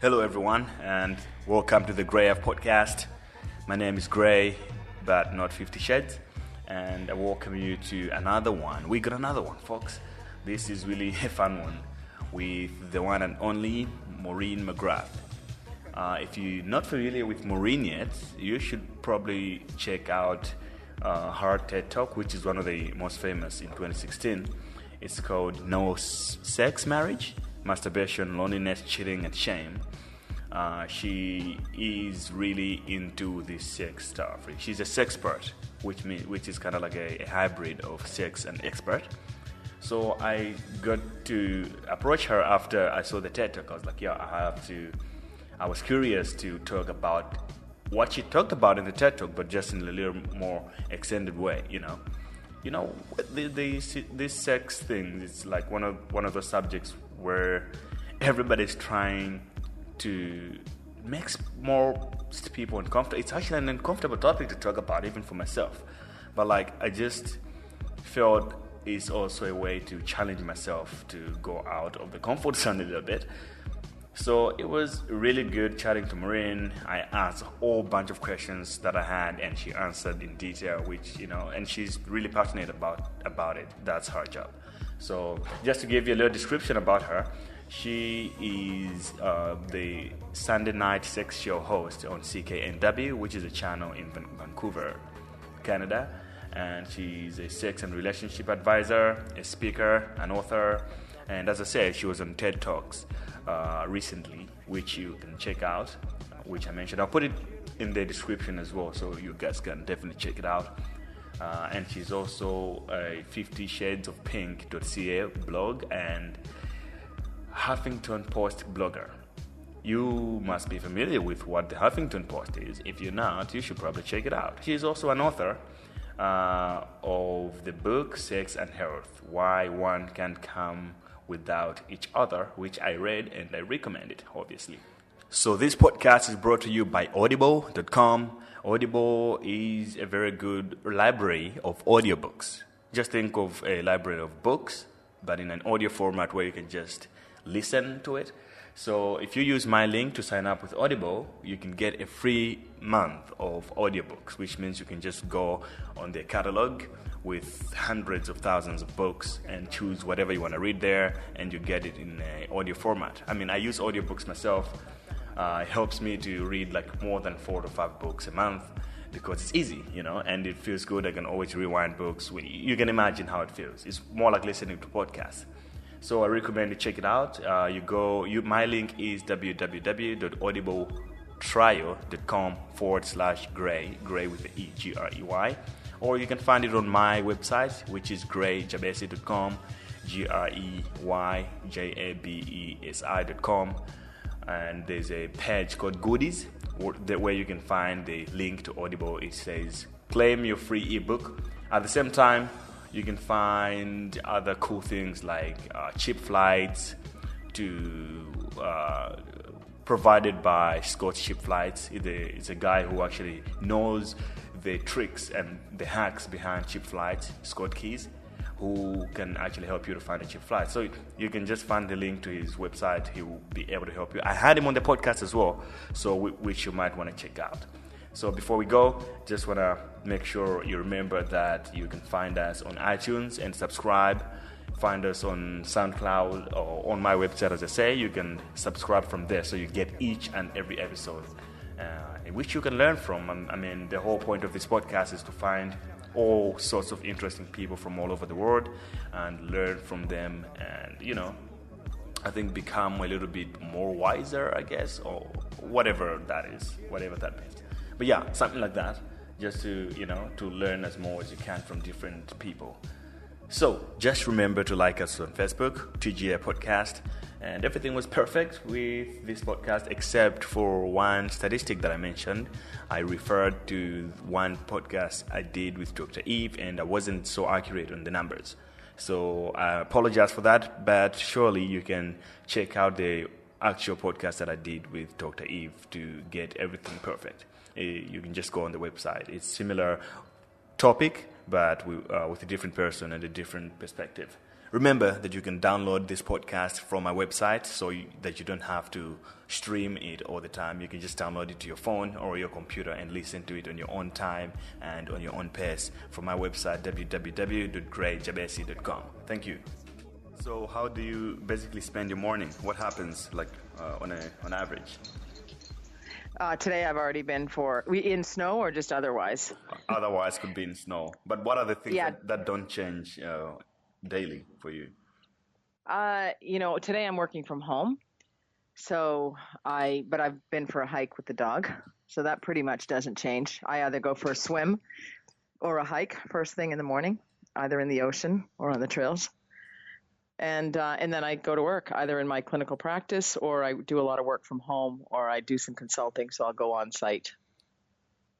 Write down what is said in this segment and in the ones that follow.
Hello, everyone, and welcome to the Grey F podcast. My name is Grey, but not 50 Shades, and I welcome you to another one. We got another one, folks. This is really a fun one with the one and only Maureen McGrath. If you're not familiar with Maureen yet, you should probably check out her TED Talk, which is one of the most famous in 2016. It's called No Sex Marriage, Masturbation, Loneliness, Cheating, and Shame. She is really into this sex stuff. She's a sexpert, which is kind of like a hybrid of sex and expert. So I got to approach her after I saw the TED Talk. I was like, I was curious to talk about what she talked about in the TED Talk, but just in a little more extended way, this sex thing is like one of those subjects where everybody's trying to make more people uncomfortable. It's actually an uncomfortable topic to talk about, even for myself. But I just felt it's also a way to challenge myself to go out of the comfort zone a little bit. So it was really good chatting to Maureen. I asked a whole bunch of questions that I had, and she answered in detail, which, and she's really passionate about it. That's her job. So just to give you a little description about her, she is the Sunday night sex show host on CKNW, which is a channel in Vancouver, Canada. And she's a sex and relationship advisor, a speaker, an author. And as I said, she was on TED Talks recently, which you can check out, which I mentioned. I'll put it in the description as well, so you guys can definitely check it out. And she's also a 50shadesofpink.ca blog and Huffington Post blogger. You must be familiar with what the Huffington Post is. If you're not, you should probably check it out. She's also an author of the book Sex and Health, Why One Can't Come Without Each Other, which I read and I recommend it, obviously. So this podcast is brought to you by Audible.com. Audible is a very good library of audiobooks. Just think of a library of books, but in an audio format where you can just listen to it. So if you use my link to sign up with Audible, you can get a free month of audiobooks, which means you can just go on their catalog with hundreds of thousands of books and choose whatever you want to read there, and you get it in an audio format. I mean, I use audiobooks myself. It helps me to read more than 4 to 5 books a month because it's easy, and it feels good. I can always rewind books. You can imagine how it feels. It's more like listening to podcasts. So I recommend you check it out. My link is www.audibletrial.com/grey, grey with the E-G-R-E-Y. Or you can find it on my website, which is greyjabesi.com, GREYJABESI.com. And there's a page called Goodies, where you can find the link to Audible. It says, claim your free ebook. At the same time, you can find other cool things like cheap flights provided by Scott Cheap Flights. It's a guy who actually knows the tricks and the hacks behind cheap flights, Scott Keys, who can actually help you to find a cheap flight. So you can just find the link to his website. He will be able to help you. I had him on the podcast as well, so which you might want to check out. So before we go, just want to make sure you remember that you can find us on iTunes and subscribe. Find us on SoundCloud or on my website, as I say. You can subscribe from there so you get each and every episode, which you can learn from. I mean, the whole point of this podcast is to find all sorts of interesting people from all over the world and learn from them and, I think become a little bit more wiser, I guess, or whatever that is, whatever that means. But yeah, something like that, just to learn as more as you can from different people. So just remember to like us on Facebook, TGA Podcast, and everything was perfect with this podcast except for one statistic that I mentioned. I referred to one podcast I did with Dr. Eve, and I wasn't so accurate on the numbers. So I apologize for that, but surely you can check out the actual podcast that I did with Dr. Eve to get everything perfect. You can just go on the website. It's similar topic, but with a different person and a different perspective. Remember that you can download this podcast from my website that you don't have to stream it all the time. You can just download it to your phone or your computer and listen to it on your own time and on your own pace from my website, www.grayjabesi.com. Thank you. So how do you basically spend your morning? What happens on average? Today I've already been in snow or just otherwise? Otherwise could be in snow. But what are the things that don't change daily for you? Today I'm working from home. But I've been for a hike with the dog. So that pretty much doesn't change. I either go for a swim or a hike first thing in the morning, either in the ocean or on the trails. And then I go to work either in my clinical practice, or I do a lot of work from home, or I do some consulting. So I'll go on site.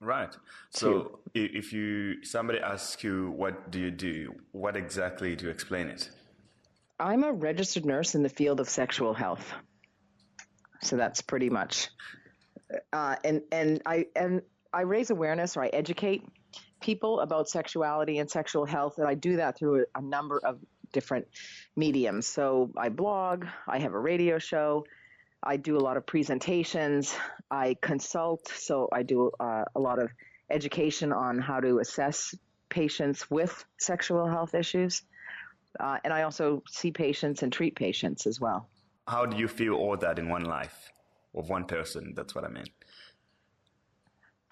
Right. So if somebody asks you, what do you do? What exactly do you explain it? I'm a registered nurse in the field of sexual health. So that's pretty much, and I raise awareness, or I educate people about sexuality and sexual health, and I do that through a number of different mediums. So I blog, I have a radio show, I do a lot of presentations, I consult, so I do a lot of education on how to assess patients with sexual health issues, and I also see patients and treat patients as well. How do you feel all that in one life of one person? That's what I mean.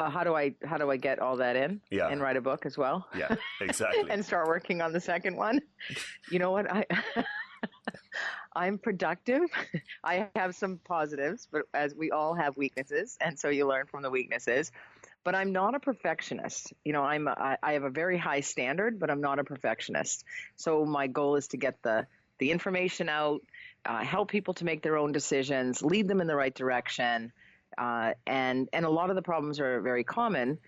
How do I get all that in? Yeah. And write a book as well? Yeah, exactly. And start working on the second one? You know what? I'm productive. I have some positives, but as we all have weaknesses, and so you learn from the weaknesses. But I'm not a perfectionist. I have a very high standard, but I'm not a perfectionist. So my goal is to get the information out, help people to make their own decisions, lead them in the right direction. And a lot of the problems are very common,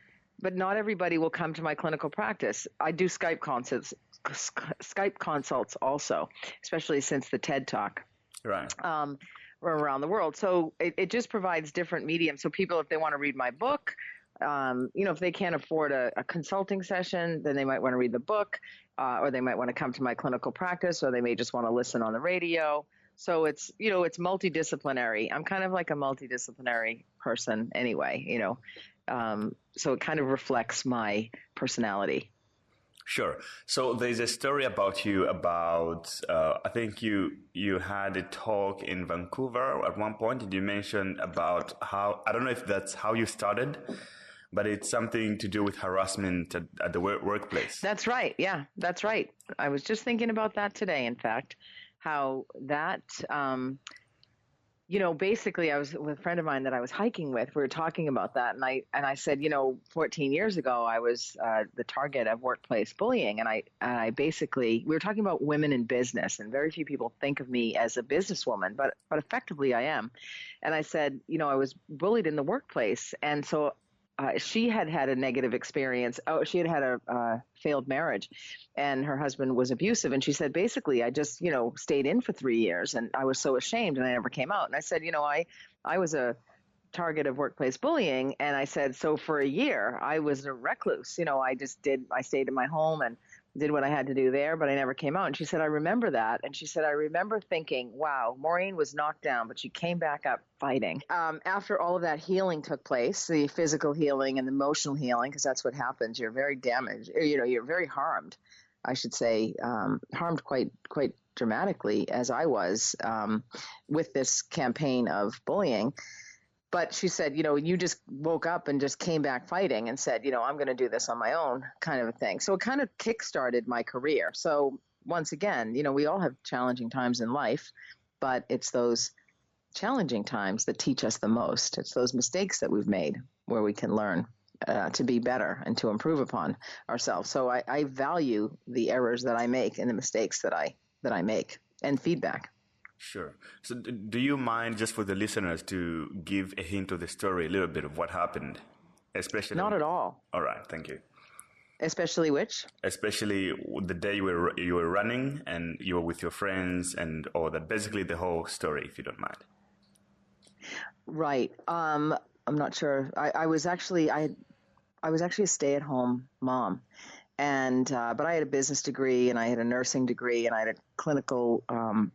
but not everybody will come to my clinical practice. I do Skype consults also, especially since the TED Talk. Right. Around the world. So it just provides different mediums. So people, if they want to read my book, if they can't afford a consulting session, then they might want to read the book, or they might want to come to my clinical practice, or they may just want to listen on the radio. So it's multidisciplinary. I'm kind of like a multidisciplinary person anyway, so it kind of reflects my personality. Sure. So there's a story about you I think you had a talk in Vancouver at one point, and you mentioned about how, I don't know if that's how you started, but it's something to do with harassment at the workplace. That's right. Yeah, that's right. I was just thinking about that today, in fact. How that, basically I was with a friend of mine that I was hiking with. We were talking about that. And I said, 14 years ago, I was the target of workplace bullying. And I basically, we were talking about women in business, and very few people think of me as a businesswoman, but effectively I am. And I said, I was bullied in the workplace. And so she had a negative experience. She had a failed marriage, and her husband was abusive. And she said, basically, I just, stayed in for 3 years, and I was so ashamed, and I never came out. And I said, I was a target of workplace bullying. And I said, so for a year, I was a recluse. I stayed in my home and did what I had to do there, but I never came out. And she said, I remember that. And she said, I remember thinking, wow, Maureen was knocked down, but she came back up fighting. After all of that healing took place, the physical healing and the emotional healing, because that's what happens. You're very damaged. You're very harmed, I should say, harmed quite dramatically, as I was, with this campaign of bullying. But she said, you just woke up and just came back fighting and said, I'm going to do this on my own, kind of a thing. So it kind of kickstarted my career. So once again, we all have challenging times in life, but it's those challenging times that teach us the most. It's those mistakes that we've made where we can learn to be better and to improve upon ourselves. So I value the errors that I make and the mistakes that I make, and feedback. Sure. So do you mind, just for the listeners, to give a hint of the story, a little bit of what happened? Especially. Not at all. All right. Thank you. Especially which? Especially the day you were running and you were with your friends and all that. Basically the whole story, if you don't mind. Right. I'm not sure. I was actually a stay-at-home mom. And but I had a business degree, and I had a nursing degree, and I had a clinical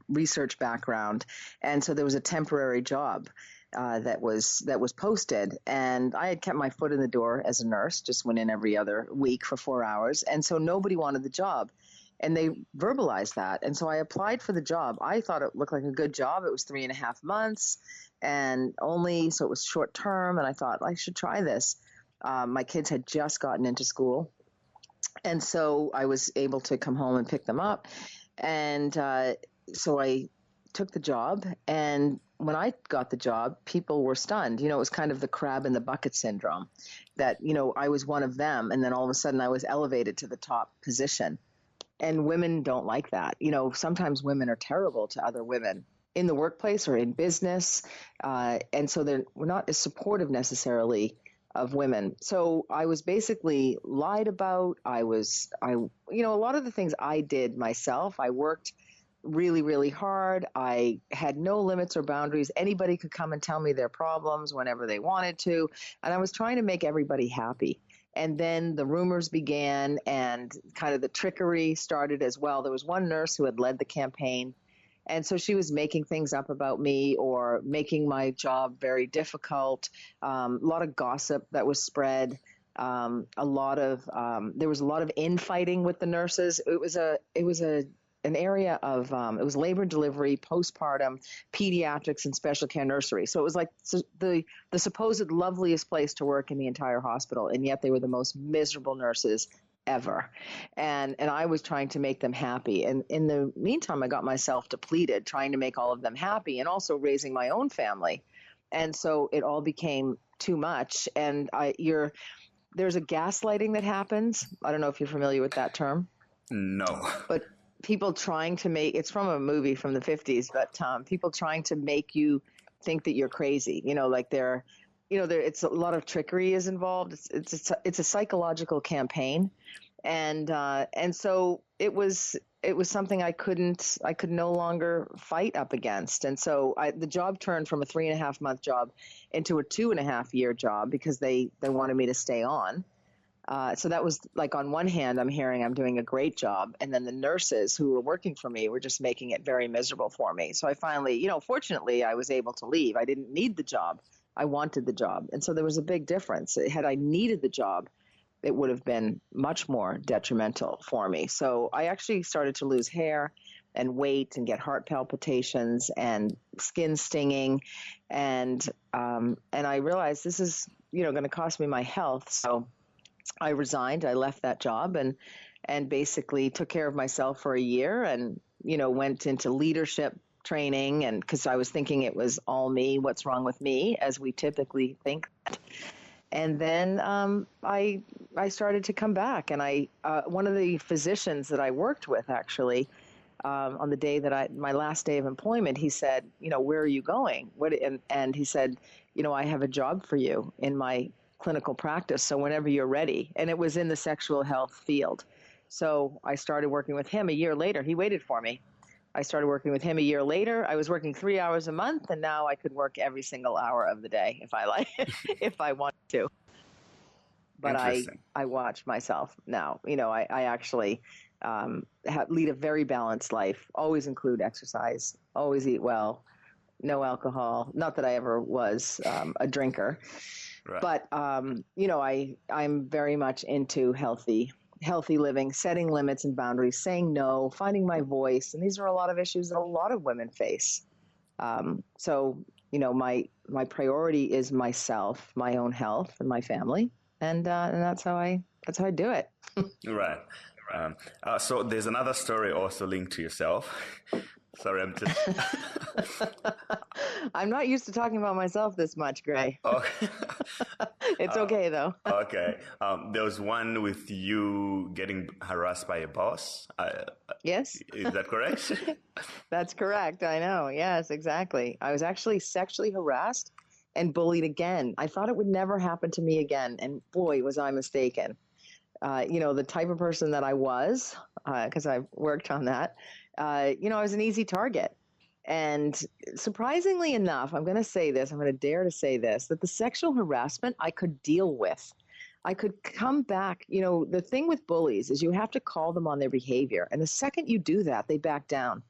research background, and so there was a temporary job that was posted, and I had kept my foot in the door as a nurse, just went in every other week for 4 hours, and so nobody wanted the job. And they verbalized that. And so I applied for the job. I thought it looked like a good job. It was 3.5 months so it was short term. And I thought I should try this. My kids had just gotten into school. And so I was able to come home and pick them up. And so I took the job. And when I got the job, people were stunned. It was kind of the crab in the bucket syndrome that, I was one of them. And then all of a sudden I was elevated to the top position. And women don't like that. Sometimes women are terrible to other women in the workplace or in business. And so we're not as supportive necessarily of women. So I was basically lied about. A lot of the things I did myself, I worked really, really hard. I had no limits or boundaries. Anybody could come and tell me their problems whenever they wanted to. And I was trying to make everybody happy. And then the rumors began and kind of the trickery started as well. There was one nurse who had led the campaign. And so she was making things up about me or making my job very difficult. A lot of gossip that was spread. There was a lot of infighting with the nurses. It was an area of it was labor and delivery, postpartum, pediatrics, and special care nursery. So it was like the supposed loveliest place to work in the entire hospital, and yet they were the most miserable nurses ever. And I was trying to make them happy. And in the meantime, I got myself depleted trying to make all of them happy and also raising my own family. And so it all became too much. And there's a gaslighting that happens. I don't know if you're familiar with that term. No. But people trying to it's from a movie from the 50s, but people trying to make you think that you're crazy, like it's a lot of trickery is involved. It's a psychological campaign. And so it was something I could no longer fight up against. And so the job turned from a 3.5 month job into a 2.5 year job because they wanted me to stay on. So that was like, on one hand, I'm hearing I'm doing a great job. And then the nurses who were working for me were just making it very miserable for me. So I finally, fortunately, I was able to leave. I didn't need the job. I wanted the job. And so there was a big difference. Had I needed the job, it would have been much more detrimental for me. So I actually started to lose hair and weight and get heart palpitations and skin stinging. And I realized this is, going to cost me my health. So I resigned. I left that job and basically took care of myself for a year and, went into leadership training, and because I was thinking it was all me, what's wrong with me, as we typically think. And then I started to come back, and one of the physicians that I worked with actually on the day that my last day of employment, he said, where are you going? And he said, I have a job for you in my clinical practice, so whenever you're ready. And it was in the sexual health field. So I started working with him a year later. He waited for me. I started working with him a year later. I was working 3 hours a month, and now I could work every single hour of the day if I if I want to. But I watch myself now. I actually lead a very balanced life, always include exercise, always eat well, no alcohol. Not that I ever was a drinker. Right. But, I'm very much into healthy living, setting limits and boundaries, saying no, finding my voice. And these are a lot of issues that a lot of women face. So, my priority is myself, my own health and my family. And that's how I do it. Right. So there's another story also linked to yourself. Sorry, I'm just... I'm not used to talking about myself this much, Gray. Okay. It's okay, though. Okay. There was one with you getting harassed by a boss. Yes. Is that correct? That's correct. I know. Yes, exactly. I was actually sexually harassed and bullied again. I thought it would never happen to me again. And boy, was I mistaken. The type of person that I was, because I've worked on that, I was an easy target. And surprisingly enough, I'm going to dare to say this, that the sexual harassment I could deal with. I could come back. The thing with bullies is you have to call them on their behavior. And the second you do that, they back down.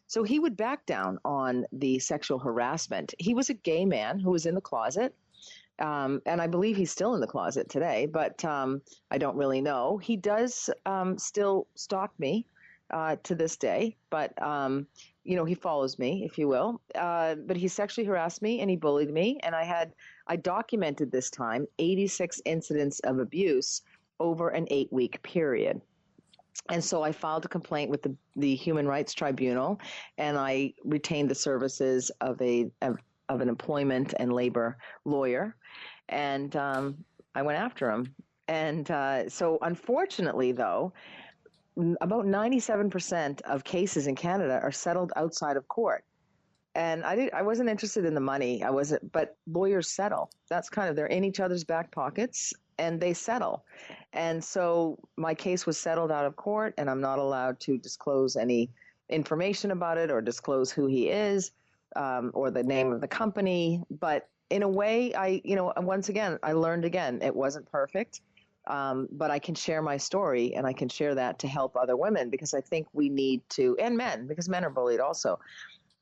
So he would back down on the sexual harassment. He was a gay man who was in the closet. And I believe he's still in the closet today, but I don't really know. He does still stalk me to this day, but he follows me, if you will. But he sexually harassed me and he bullied me, and I documented this time 86 incidents of abuse over an 8-week period. And so I filed a complaint with the Human Rights Tribunal, and I retained the services of an employment and labor lawyer, and I went after him. And so unfortunately, though, about 97% of cases in Canada are settled outside of court. And I wasn't interested in the money. But lawyers settle. That's they're in each other's back pockets, and they settle. And so my case was settled out of court, and I'm not allowed to disclose any information about it or disclose who he is or the name of the company. But in a way, once again, I learned again, it wasn't perfect. But I can share my story, and I can share that to help other women, because I think we need to, and men, because men are bullied also.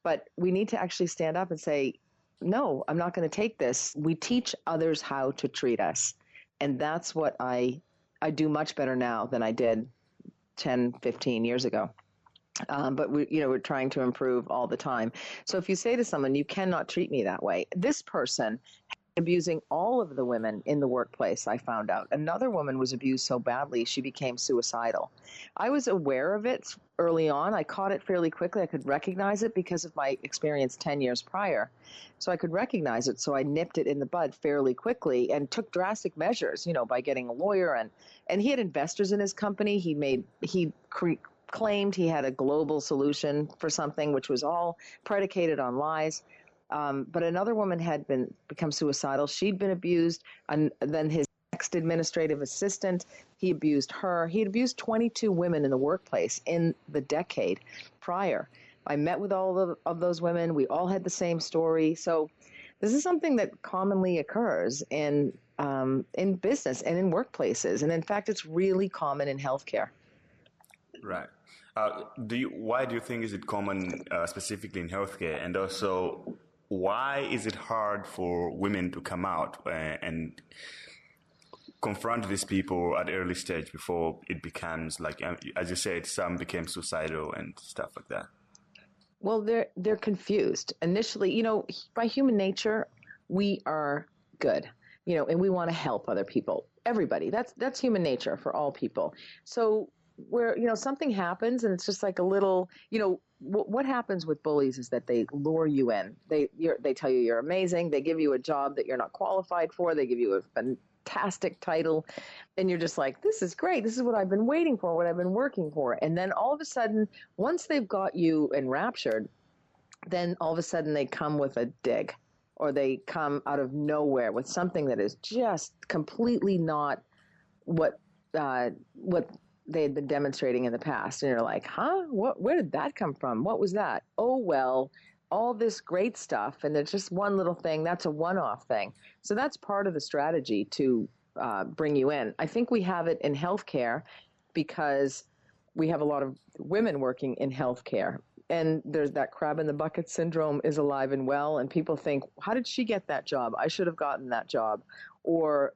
But we need to actually stand up and say, no, I'm not going to take this. We teach others how to treat us. And that's what I do much better now than I did 10, 15 years ago. But we're trying to improve all the time. So if you say to someone, you cannot treat me that way, this person abusing all of the women in the workplace, I found out. Another woman was abused so badly, she became suicidal. I was aware of it early on. I caught it fairly quickly. I could recognize it because of my experience 10 years prior. So I could recognize it. So I nipped it in the bud fairly quickly and took drastic measures, by getting a lawyer. And he had investors in his company. He claimed he had a global solution for something, which was all predicated on lies. But another woman had become suicidal. She'd been abused, and then his next administrative assistant, he abused her. He had abused 22 women in the workplace in the decade prior. I met with all of those women. We all had the same story. So this is something that commonly occurs in business and in workplaces. And in fact, it's really common in healthcare. Right. Why do you think is it common specifically in healthcare? And also, why is it hard for women to come out and confront these people at early stage before it becomes, like, as you said, some became suicidal and stuff like that? Well, they're confused. Initially, by human nature, we are good, and we want to help other people. Everybody. That's human nature for all people. So where, something happens and it's just like a little, what happens with bullies is that they lure you in. They tell you you're amazing. They give you a job that you're not qualified for. They give you a fantastic title. And you're just like, this is great. This is what I've been waiting for, what I've been working for. And then all of a sudden, once they've got you enraptured, then all of a sudden they come with a dig, or they come out of nowhere with something that is just completely not what they had been demonstrating in the past. And you're like, huh? Where did that come from? What was that? Oh, well, all this great stuff, and there's just one little thing. That's a one-off thing. So that's part of the strategy to bring you in. I think we have it in healthcare because we have a lot of women working in healthcare. And there's that crab in the bucket syndrome is alive and well. And people think, how did she get that job? I should have gotten that job. Or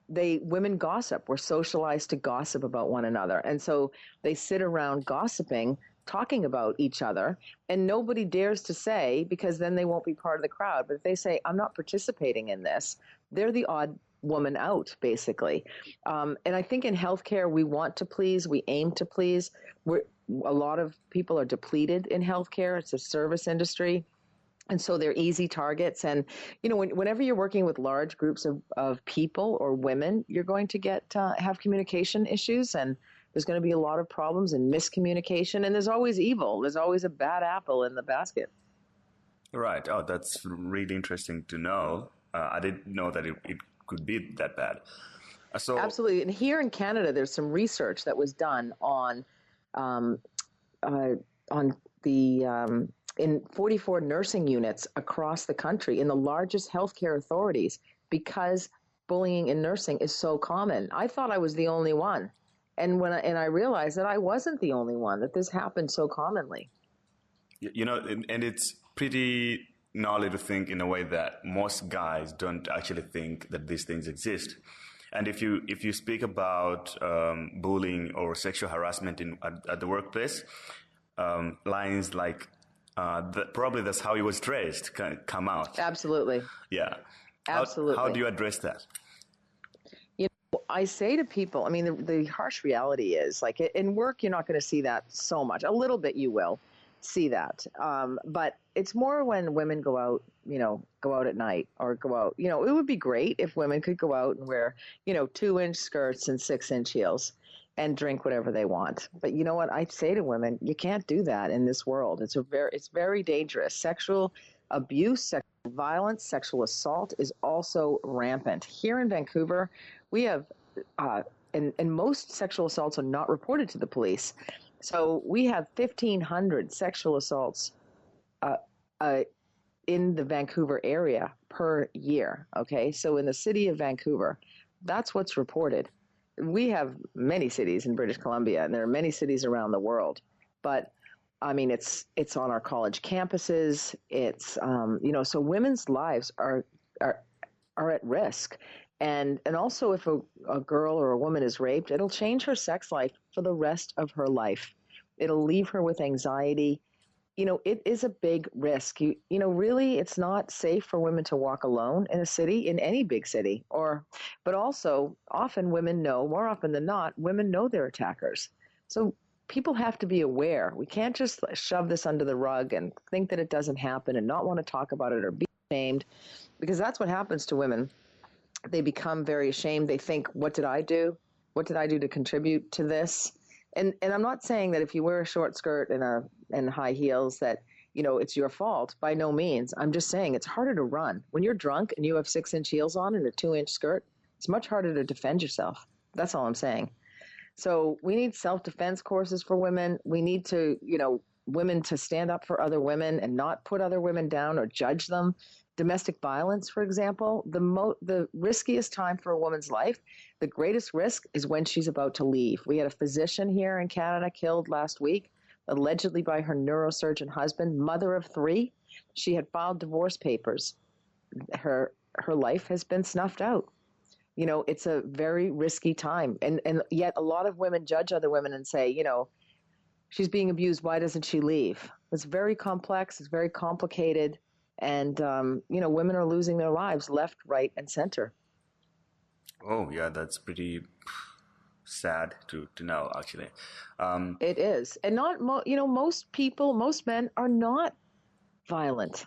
women gossip. We're socialized to gossip about one another. And so they sit around gossiping, talking about each other, and nobody dares to say, because then they won't be part of the crowd. But if they say, I'm not participating in this, they're the odd woman out, basically. And I think in healthcare, we want to please, we aim to please. A lot of people are depleted in healthcare. It's a service industry. And so they're easy targets. And, whenever you're working with large groups of people or women, you're going to have communication issues, and there's going to be a lot of problems and miscommunication. And there's always evil. There's always a bad apple in the basket. Right. Oh, that's really interesting to know. I didn't know that it could be that bad. Absolutely. And here in Canada, there's some research that was done in 44 nursing units across the country in the largest healthcare authorities, because bullying in nursing is so common. I thought I was the only one. And I realized that I wasn't the only one, that this happened so commonly. You know, and it's pretty gnarly to think in a way that most guys don't actually think that these things exist. And if you speak about bullying or sexual harassment at the workplace, lines like probably that's how he was dressed come out. Absolutely. Yeah. Absolutely. How do you address that? You know, I say to people, I mean, the harsh reality is, like, in work, you're not going to see that so much. A little bit you will see that. But it's more when women go out at night or go out. You know, it would be great if women could go out and wear, 2-inch skirts and 6-inch heels and drink whatever they want. But you know what? I say to women, you can't do that in this world. It's very dangerous. Sexual abuse, sexual violence, sexual assault is also rampant. Here in Vancouver, we have, and most sexual assaults are not reported to the police. So we have 1,500 sexual assaults in the Vancouver area per year. Okay, so in the city of Vancouver, that's what's reported. We have many cities in British Columbia, and there are many cities around the world. But I mean, it's on our college campuses. It's so women's lives are at risk. And also, if a girl or a woman is raped, it'll change her sex life for the rest of her life. It'll leave her with anxiety. It is a big risk. Really, it's not safe for women to walk alone in a city, in any big city. But also, more often than not, women know their attackers. So people have to be aware. We can't just shove this under the rug and think that it doesn't happen and not want to talk about it or be ashamed, because that's what happens to women. They become very ashamed. They think, what did I do? What did I do to contribute to this? And I'm not saying that if you wear a short skirt and high heels that, it's your fault. By no means. I'm just saying it's harder to run. When you're drunk and you have 6-inch heels on and a 2-inch skirt, it's much harder to defend yourself. That's all I'm saying. So we need self-defense courses for women. We need to, women to stand up for other women and not put other women down or judge them. Domestic violence, for example, the riskiest time for a woman's life, the greatest risk is when she's about to leave. We had a physician here in Canada killed last week, allegedly by her neurosurgeon husband, mother of 3. She had filed divorce papers. Her life has been snuffed out. It's a very risky time. And yet a lot of women judge other women and say, she's being abused. Why doesn't she leave? It's very complex. It's very complicated. And, women are losing their lives left, right, and center. Oh, yeah, that's pretty sad to know, actually. It is. And most men are not violent.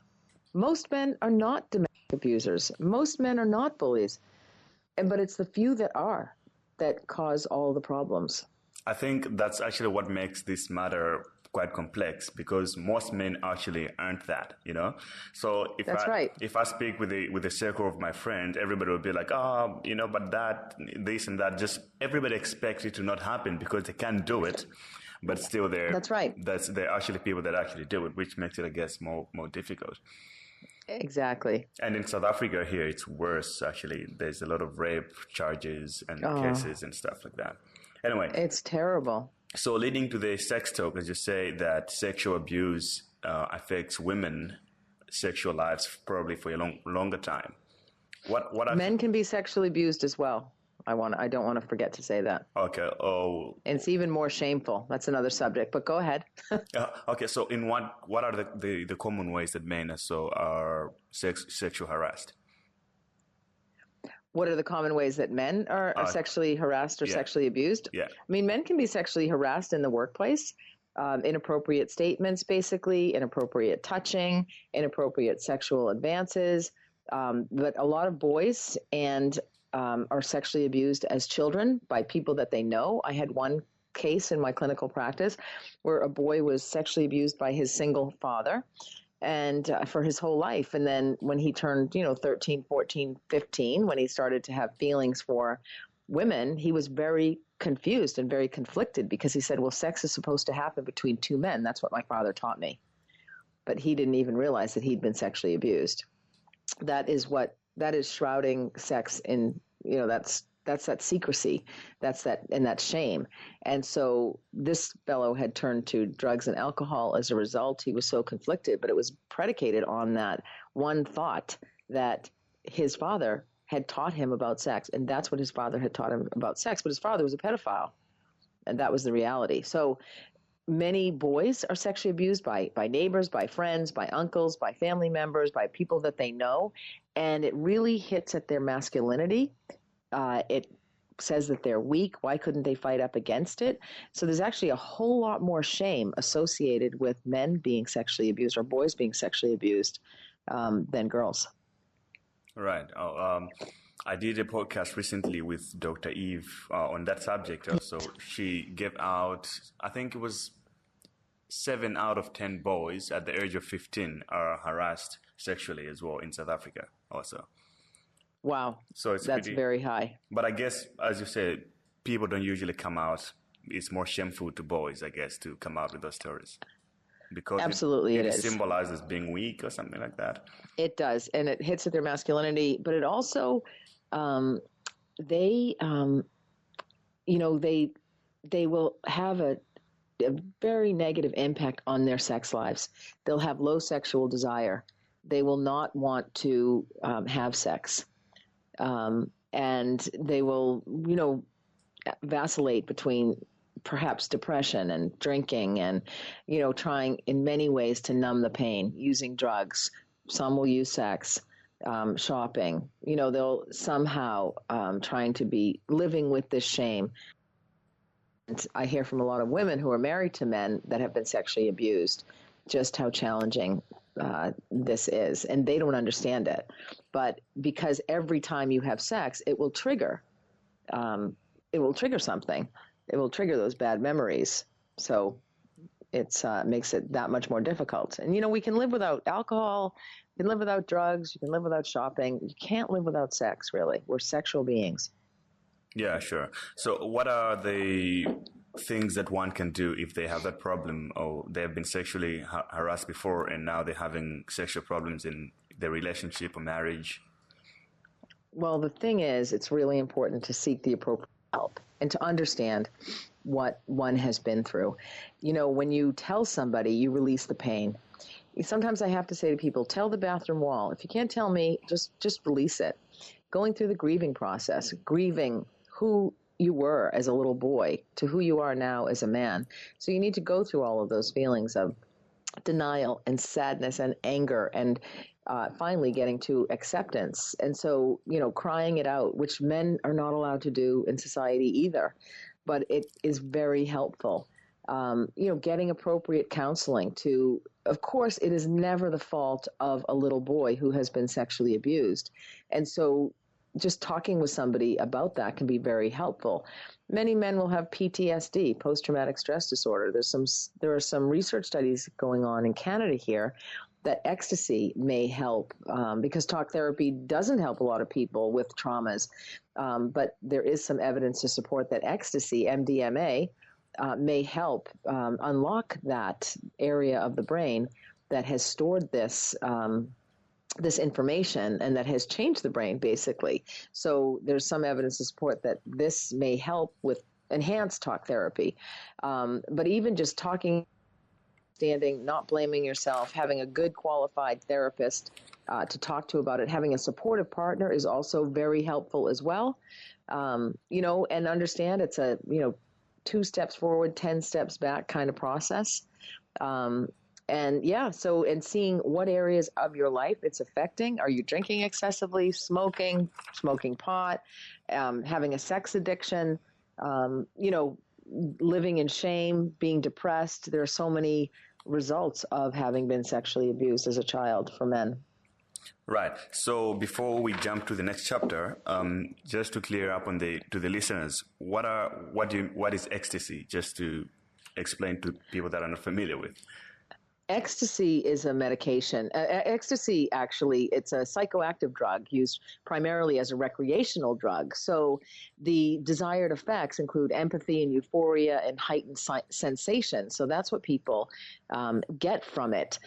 Most men are not domestic abusers. Most men are not bullies. But it's the few that are that cause all the problems. I think that's actually what makes this matter quite complex, because most men actually aren't that, So if I speak with the circle of my friends, everybody will be like, but that, this and that, just everybody expects it to not happen because they can't do it, but still That's right. They're actually people that actually do it, which makes it, I guess, more difficult. Exactly. And in South Africa here, it's worse, actually. There's a lot of rape charges and cases and stuff like that. Anyway. It's terrible. So leading to the sex talk, as you say, that sexual abuse affects women's sexual lives probably for a longer time. Men can be sexually abused as well. I don't want to forget to say that. Okay. Oh. And it's even more shameful. That's another subject, but go ahead. Okay. So in what are the common ways that men are sexual harassed? What are the common ways that men are sexually harassed or sexually abused? Yeah. I mean, men can be sexually harassed in the workplace. Inappropriate statements, basically, inappropriate touching, inappropriate sexual advances. But a lot of boys are sexually abused as children by people that they know. I had one case in my clinical practice where a boy was sexually abused by his single father and for his whole life. And then when he turned, 13, 14, 15, when he started to have feelings for women, he was very confused and very conflicted because he said, well, sex is supposed to happen between two men. That's what my father taught me. But he didn't even realize that he'd been sexually abused. That is shrouding sex in that's that secrecy, that's shame. And so this fellow had turned to drugs and alcohol as a result. He was so conflicted, but it was predicated on that one thought that his father had taught him about sex, and that's what his father had taught him about sex. But his father was a pedophile, and that was the reality. So many boys are sexually abused by neighbors, by friends, by uncles, by family members, by people that they know, and it really hits at their masculinity. It says that they're weak. Why couldn't they fight up against it? So there's actually a whole lot more shame associated with men being sexually abused or boys being sexually abused than girls. Right. I did a podcast recently with Dr. Eve on that subject also. She gave out, I think it was 7 out of 10 boys at the age of 15 are harassed sexually as well in South Africa also. Wow. So that's very high. But I guess, as you said, people don't usually come out. It's more shameful to boys, I guess, to come out with those stories. Because absolutely it is. symbolizes being weak or something like that. It does. And it hits at their masculinity. But it also, they will have a very negative impact on their sex lives. They'll have low sexual desire. They will not want to have sex. And they will, vacillate between perhaps depression and drinking and, trying in many ways to numb the pain, using drugs. Some will use sex, shopping. They'll somehow trying to be living with this shame. And I hear from a lot of women who are married to men that have been sexually abused just how challenging this is, and they don't understand it. But because every time you have sex, it will trigger something. It will trigger those bad memories. So it makes it that much more difficult. And, we can live without alcohol, you can live without drugs, you can live without shopping. You can't live without sex, really. We're sexual beings. Yeah, sure. So what are the things that one can do if they have that problem or they have been sexually harassed before and now they're having sexual problems in their relationship or marriage? Well, the thing is, it's really important to seek the appropriate help and to understand what one has been through. When you tell somebody, you release the pain. Sometimes I have to say to people, tell the bathroom wall. If you can't tell me, just release it. Going through the grieving process, grieving who you were as a little boy to who you are now as a man. So you need to go through all of those feelings of denial and sadness and anger and finally getting to acceptance. And so, crying it out, which men are not allowed to do in society either, but it is very helpful. Getting appropriate counseling to, of course, it is never the fault of a little boy who has been sexually abused. And so just talking with somebody about that can be very helpful. Many men will have PTSD, post-traumatic stress disorder. There are some research studies going on in Canada here that ecstasy may help because talk therapy doesn't help a lot of people with traumas. But there is some evidence to support that ecstasy, MDMA, may help unlock that area of the brain that has stored this information and that has changed the brain, basically. So there's some evidence to support that this may help with enhanced talk therapy. But even just talking, standing, not blaming yourself, having a good qualified therapist to talk to about it, having a supportive partner is also very helpful as well. And understand it's a, 2 steps forward, 10 steps back kind of process. And seeing what areas of your life it's affecting. Are you drinking excessively, smoking pot, having a sex addiction, living in shame, being depressed? There are so many results of having been sexually abused as a child for men. Right. So before we jump to the next chapter, just to clear up to the listeners, what is ecstasy? Just to explain to people that are not familiar with. Ecstasy is a medication. Ecstasy, actually, it's a psychoactive drug used primarily as a recreational drug. So the desired effects include empathy and euphoria and heightened sensation. So that's what people get from it.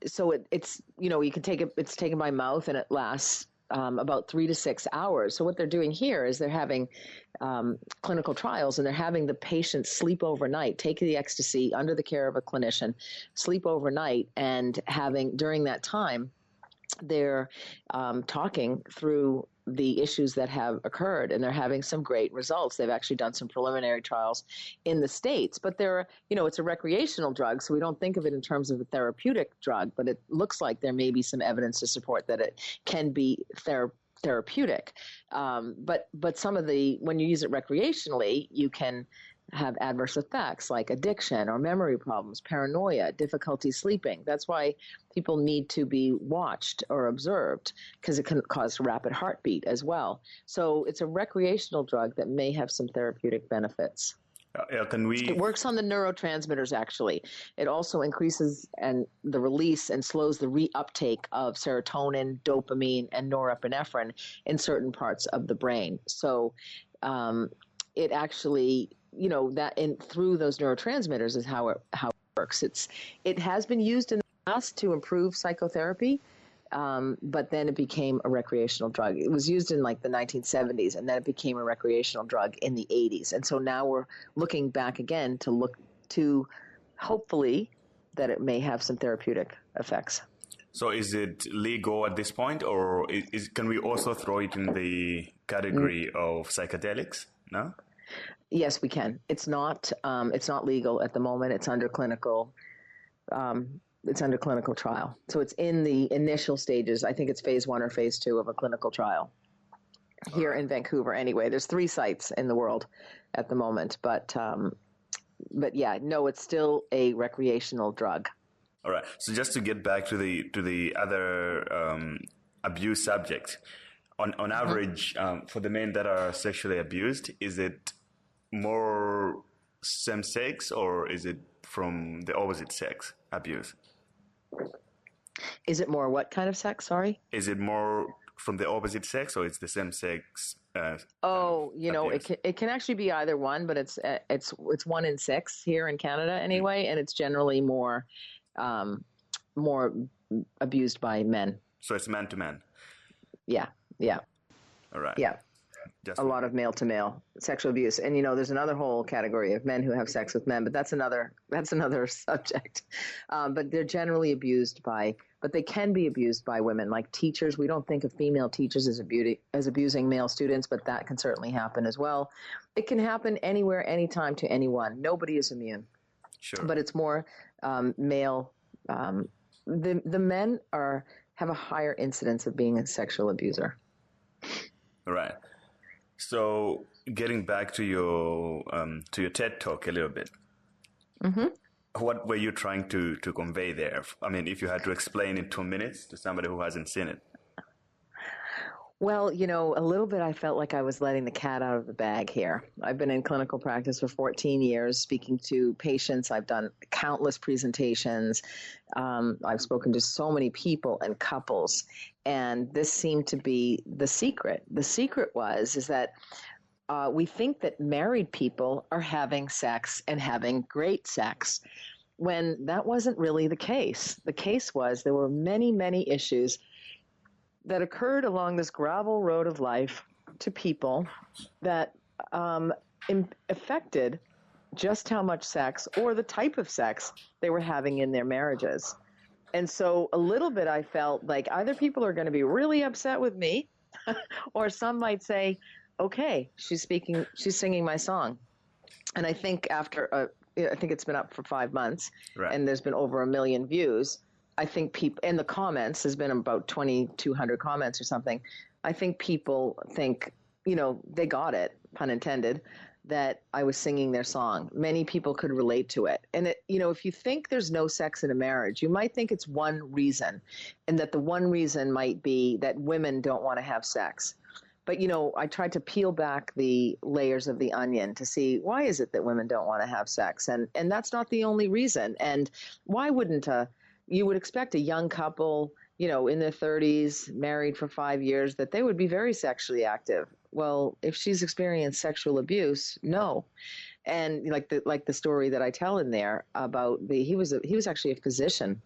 So it's you can take it. It's taken by mouth and it lasts about 3 to 6 hours. So what they're doing here is they're having clinical trials, and they're having the patient sleep overnight, take the ecstasy under the care of a clinician, sleep overnight, and having during that time, they're talking through the issues that have occurred, and they're having some great results. They've actually done some preliminary trials in the States, but it's a recreational drug, so we don't think of it in terms of a therapeutic drug, but it looks like there may be some evidence to support that it can be therapeutic. But some of when you use it recreationally, you can have adverse effects like addiction or memory problems, paranoia, difficulty sleeping. That's why people need to be watched or observed, because it can cause rapid heartbeat as well. So it's a recreational drug that may have some therapeutic benefits. It works on the neurotransmitters, actually. It also increases the release and slows the reuptake of serotonin, dopamine, and norepinephrine in certain parts of the brain. So it actually, through those neurotransmitters is how it works. It has been used in the past to improve psychotherapy, but then it became a recreational drug. It was used in like the 1970s, and then it became a recreational drug in the 80s. And so now we're looking back again to look to hopefully that it may have some therapeutic effects. So is it legal at this point, or can we also throw it in the category of psychedelics? No? Yes, we can. It's not legal at the moment. It's under clinical trial. So it's in the initial stages. I think it's phase 1 or phase 2 of a clinical trial here in Vancouver. Anyway, there's 3 sites in the world at the moment, but yeah, no, it's still a recreational drug. All right. So just to get back to the other abuse subject, on average, for the men that are sexually abused, is it more same sex, or is it from the opposite sex abuse? Is it more what kind of sex? Sorry? Is it more from the opposite sex, or it's the same sex? It can actually be either one, but it's 1 in 6 here in Canada anyway, and it's generally more abused by men. So it's man to man. Yeah. All right. Yeah. A lot of male to male sexual abuse. And, there's another whole category of men who have sex with men, but that's another subject. But they're generally but they can be abused by women, like teachers. We don't think of female teachers as abusing male students, but that can certainly happen as well. It can happen anywhere, anytime, to anyone. Nobody is immune. Sure. But it's more male. The men have a higher incidence of being a sexual abuser. All right. So getting back to your TED Talk a little bit, what were you trying to convey there? I mean, if you had to explain in 2 minutes to somebody who hasn't seen it. Well, a little bit I felt like I was letting the cat out of the bag here. I've been in clinical practice for 14 years, speaking to patients. I've done countless presentations. I've spoken to so many people and couples, and this seemed to be the secret. The secret is that we think that married people are having sex and having great sex, when that wasn't really the case. The case was there were many, many issues that occurred along this gravel road of life to people that affected just how much sex or the type of sex they were having in their marriages. And so a little bit I felt like either people are going to be really upset with me or some might say, okay, she's singing my song. And I think I think it's been up for 5 months, right, and there's been over 1 million views. I think people in the comments, there's been about 2,200 comments or something. I think people think, they got it, pun intended, that I was singing their song. Many people could relate to it. And if you think there's no sex in a marriage, you might think it's one reason, and that the one reason might be that women don't want to have sex. But, I tried to peel back the layers of the onion to see, why is it that women don't want to have sex? And that's not the only reason. And why wouldn't you would expect a young couple, in their 30s, married for 5 years, that they would be very sexually active. Well, if she's experienced sexual abuse, no. And like the story that I tell in there about he was actually a physician,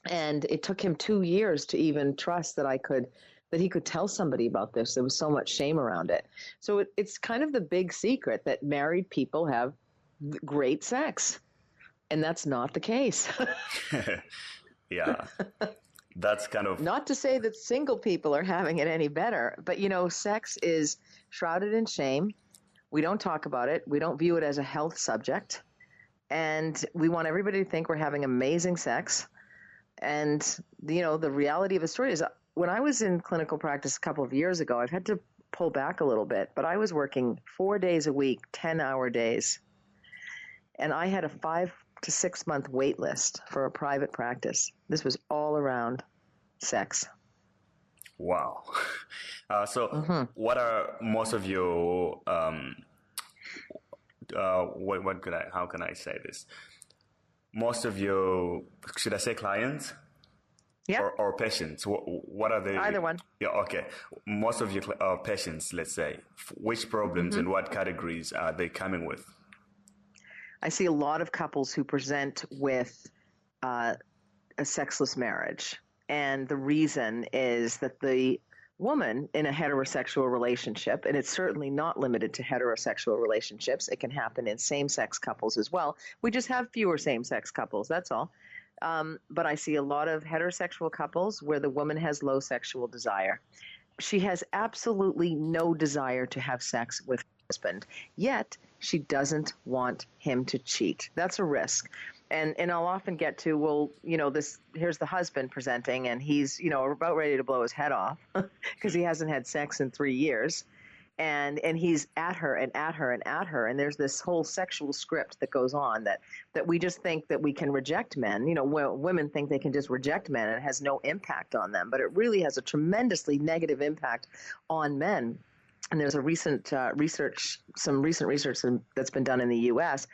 and it took him 2 years to even trust that I could that he could tell somebody about this. There was so much shame around it. So it's kind of the big secret that married people have great sex. And that's not the case. Yeah. That's kind of... Not to say that single people are having it any better, but, sex is shrouded in shame. We don't talk about it. We don't view it as a health subject. And we want everybody to think we're having amazing sex. And, the reality of the story is when I was in clinical practice a couple of years ago, I've had to pull back a little bit, but I was working 4 days a week, 10-hour days. And I had a 5 to 6 month wait list for a private practice. This was all around sex. Wow. So what are most of your, how can I say this? Most of your, should I say clients? Yeah. Or patients? What are they? Either one. Yeah, okay. Most of your patients, let's say, which problems and what categories are they coming with? I see a lot of couples who present with a sexless marriage. And the reason is that the woman in a heterosexual relationship, and it's certainly not limited to heterosexual relationships, it can happen in same-sex couples as well. We just have fewer same-sex couples, that's all. But I see a lot of heterosexual couples where the woman has low sexual desire. She has absolutely no desire to have sex with her husband, yet she doesn't want him to cheat. That's a risk. And I'll often get to, well, here's the husband presenting, and he's, about ready to blow his head off because he hasn't had sex in 3 years. And he's at her and at her and at her. And there's this whole sexual script that goes on that we just think that we can reject men. Women think they can just reject men and it has no impact on them. But it really has a tremendously negative impact on men. And there's a recent research that's been done in the U.S.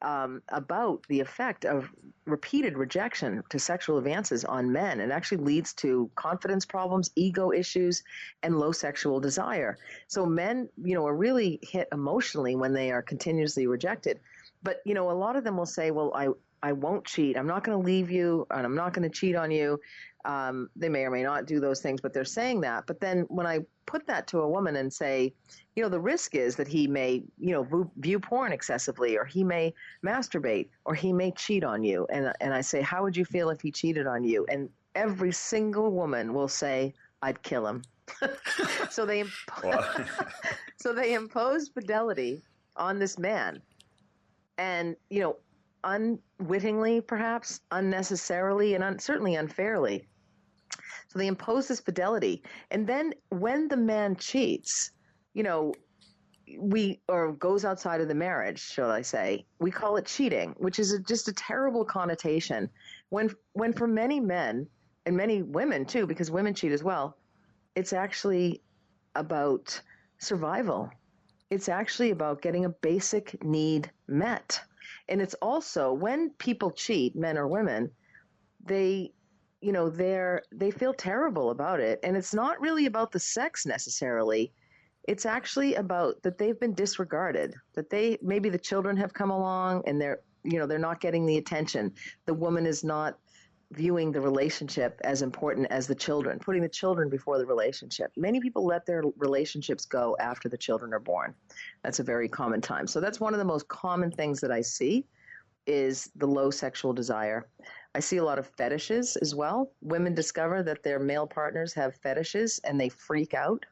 About the effect of repeated rejection to sexual advances on men. It actually leads to confidence problems, ego issues, and low sexual desire. So men, are really hit emotionally when they are continuously rejected. But, a lot of them will say, well, I won't cheat. I'm not going to leave you, and I'm not going to cheat on you. They may or may not do those things, but they're saying that. But then when I put that to a woman and say, the risk is that he may, view porn excessively, or he may masturbate, or he may cheat on you. And I say, how would you feel if he cheated on you? And every single woman will say, I'd kill him. So they impose fidelity on this man. And, unwittingly, perhaps, unnecessarily, and certainly unfairly. So they impose this fidelity. And then when the man cheats, or goes outside of the marriage, shall I say, we call it cheating, which is just a terrible connotation. When for many men, and many women too, because women cheat as well, it's actually about survival. It's actually about getting a basic need met. And it's also, when people cheat, men or women, they feel terrible about it. And it's not really about the sex necessarily. It's actually about that they've been disregarded, that maybe the children have come along and they're not getting the attention. The woman is not viewing the relationship as important as the children, putting the children before the relationship. Many people let their relationships go after the children are born. That's a very common time. So that's one of the most common things that I see is the low sexual desire. I see a lot of fetishes as well. Women discover that their male partners have fetishes and they freak out.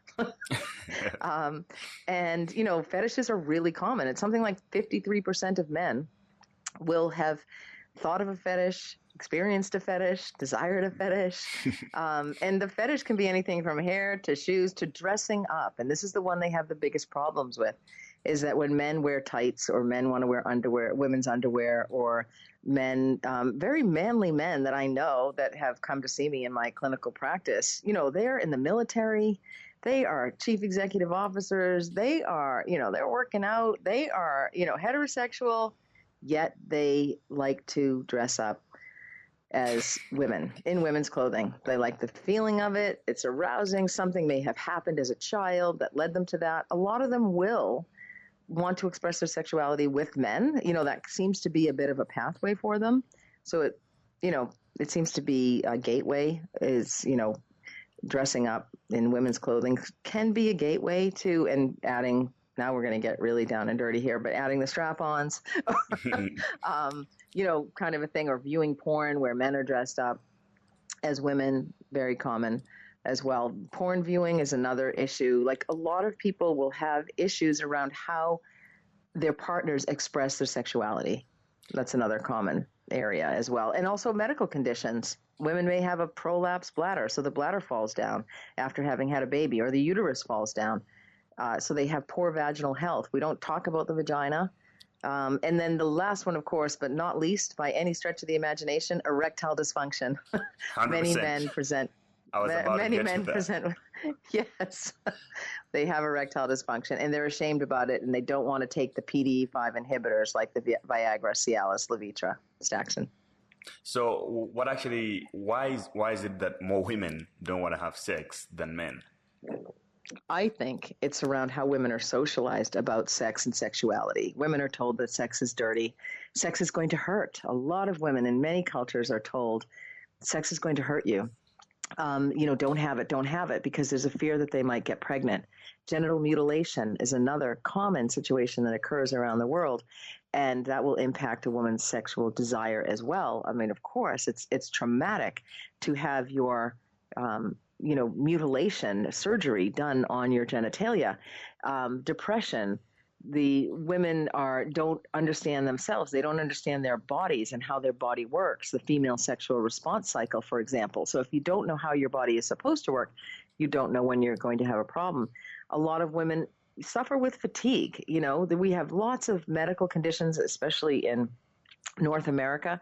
And, fetishes are really common. It's something like 53% of men will have thought of a fetish, experienced a fetish, desired a fetish. And the fetish can be anything from hair to shoes to dressing up. And this is the one they have the biggest problems with, is that when men wear tights or men want to wear underwear, women's underwear, or men, very manly men that I know that have come to see me in my clinical practice, they're in the military, they are chief executive officers, they are, they're working out, they are, heterosexual, yet they like to dress up as women in women's clothing. They like the feeling of it. It's arousing. Something may have happened as a child that led them to that. A lot of them will want to express their sexuality with men. That seems to be a bit of a pathway for them. So it seems to be a gateway is, dressing up in women's clothing can be a gateway to, and adding, now we're going to get really down and dirty here, but adding the strap-ons, kind of a thing, or viewing porn where men are dressed up as women, very common as well. Porn viewing is another issue. Like, a lot of people will have issues around how their partners express their sexuality. That's another common area as well. And also medical conditions. Women may have a prolapsed bladder, so the bladder falls down after having had a baby, or the uterus falls down. So they have poor vaginal health. We don't talk about the vagina. And then the last one, of course, but not least by any stretch of the imagination, erectile dysfunction. 100%. Many men present. Yes, they have erectile dysfunction, and they're ashamed about it, and they don't want to take the PDE5 inhibitors like the Viagra, Cialis, Levitra, Staxin. So why is it that more women don't want to have sex than men? I think it's around how women are socialized about sex and sexuality. Women are told that sex is dirty. Sex is going to hurt. A lot of women in many cultures are told sex is going to hurt you. Don't have it, because there's a fear that they might get pregnant. Genital mutilation is another common situation that occurs around the world, and that will impact a woman's sexual desire as well. I mean, of course, it's traumatic to have your mutilation, surgery done on your genitalia. Depression. The women don't understand themselves. They don't understand their bodies and how their body works, the female sexual response cycle, for example. So if you don't know how your body is supposed to work, you don't know when you're going to have a problem. A lot of women suffer with fatigue. We have lots of medical conditions, especially in North America,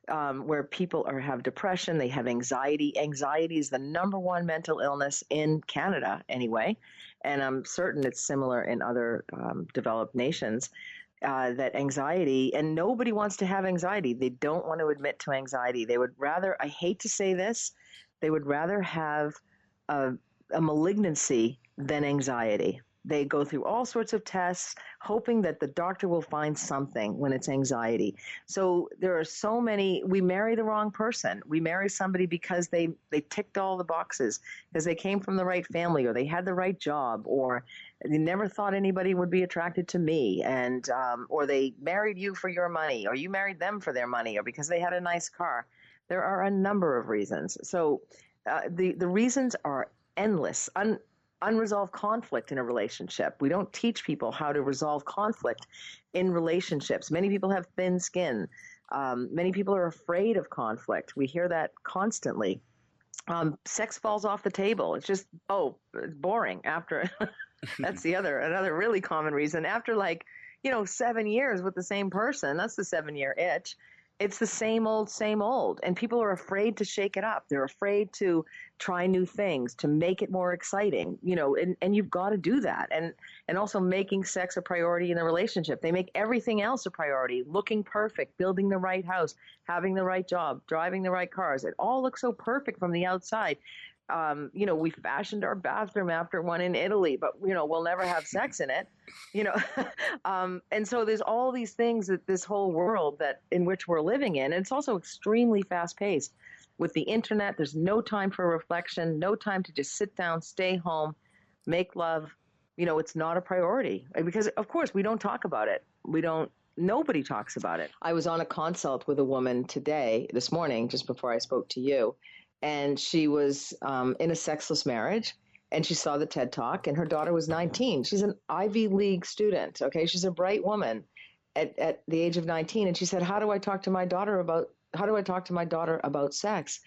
where people have depression, they have anxiety. Anxiety is the number one mental illness in Canada anyway, and I'm certain it's similar in other developed nations, that anxiety, and nobody wants to have anxiety. They don't want to admit to anxiety. They would rather, I hate to say this, they would rather have a malignancy than anxiety. They go through all sorts of tests, hoping that the doctor will find something when it's anxiety. So there are so many. We marry the wrong person. We marry somebody because they ticked all the boxes, because they came from the right family, or they had the right job, or they never thought anybody would be attracted to me, and or they married you for your money, or you married them for their money, or because they had a nice car. There are a number of reasons. So the reasons are endless. Unresolved conflict in a relationship. We don't teach people how to resolve conflict in relationships. Many people have thin skin. Many people are afraid of conflict. We hear that constantly. Sex falls off the table. It's just, it's boring after. That's another really common reason. After 7 years with the same person, that's the 7-year itch. It's the same old. And people are afraid to shake it up. They're afraid to try new things, to make it more exciting, and you've got to do that. And also making sex a priority in a relationship. They make everything else a priority, looking perfect, building the right house, having the right job, driving the right cars. It all looks so perfect from the outside. We fashioned our bathroom after one in Italy, but, we'll never have sex in it, and so there's all these things that this whole world in which we're living in, and it's also extremely fast paced with the internet. There's no time for reflection, no time to just sit down, stay home, make love. It's not a priority, because of course we don't talk about it. Nobody talks about it. I was on a consult with a woman this morning, just before I spoke to you. And she was in a sexless marriage, and she saw the TED Talk, and her daughter was 19. She's an Ivy League student, okay? She's a bright woman at the age of 19. And she said, how do I talk to my daughter about sex?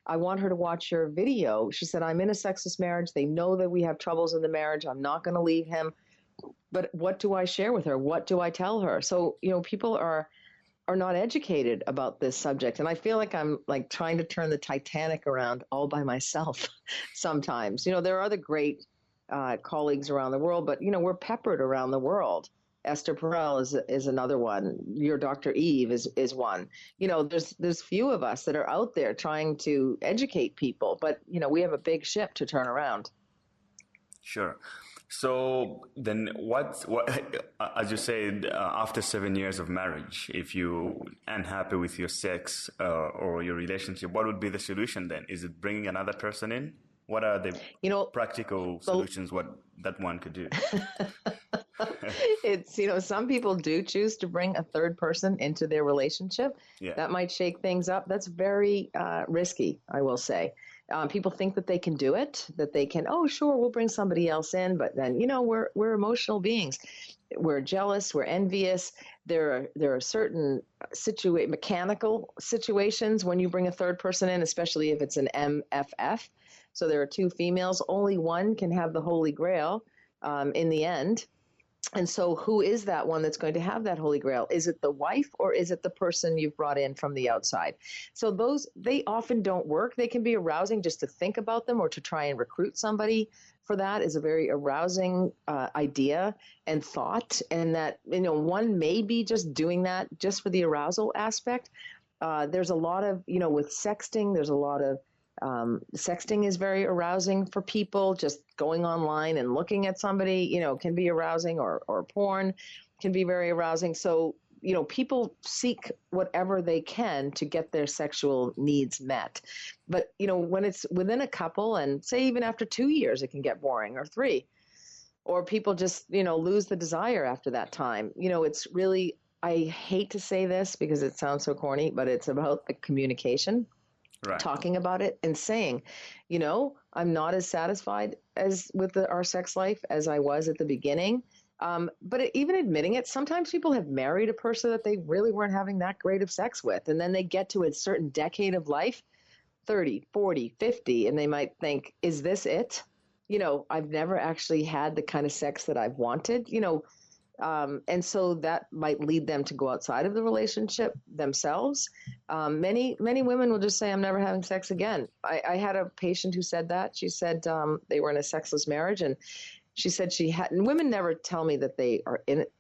I want her to watch your video. She said, I'm in a sexless marriage. They know that we have troubles in the marriage. I'm not going to leave him. But what do I share with her? What do I tell her? So, people are not educated about this subject. And I feel like I'm trying to turn the Titanic around all by myself sometimes. There are other great colleagues around the world, but, we're peppered around the world. Esther Perel is another one. Your Dr. Eve is one. There's few of us that are out there trying to educate people, but, we have a big ship to turn around. Sure. So then what as you said, after 7 years of marriage, if you're unhappy with your sex or your relationship, what would be the solution then? Is it bringing another person in? What are the You practical know, solutions that one could do? it's, some people do choose to bring a third person into their relationship. Yeah. That might shake things up. That's very risky, I will say. People think that they can do it, that they can, oh, sure, we'll bring somebody else in. But then, we're emotional beings. We're jealous. We're envious. There are certain mechanical situations when you bring a third person in, especially if it's an MFF. So there are two females. Only one can have the Holy Grail in the end. And so who is that one that's going to have that Holy Grail? Is it the wife or is it the person you've brought in from the outside? So they often don't work. They can be arousing just to think about them or to try and recruit somebody for that is a very arousing idea and thought. And that, one may be just doing that just for the arousal aspect. There's a lot of, with sexting, there's a lot of sexting is very arousing for people. Just going online and looking at somebody, can be arousing, or porn can be very arousing. So, people seek whatever they can to get their sexual needs met. But, when it's within a couple and say even after 2 years, it can get boring, or 3, or people just, lose the desire after that time. It's really, I hate to say this because it sounds so corny, but it's about the communication. Right. Talking about it and saying, I'm not as satisfied as with our sex life as I was at the beginning. But even admitting it, sometimes people have married a person that they really weren't having that great of sex with. And then they get to a certain decade of life, 30, 40, 50, and they might think, is this it? I've never actually had the kind of sex that I've wanted, and so that might lead them to go outside of the relationship themselves. Many women will just say, I'm never having sex again. I had a patient who said that. She said they were in a sexless marriage, and she said and women never tell me that they are in it.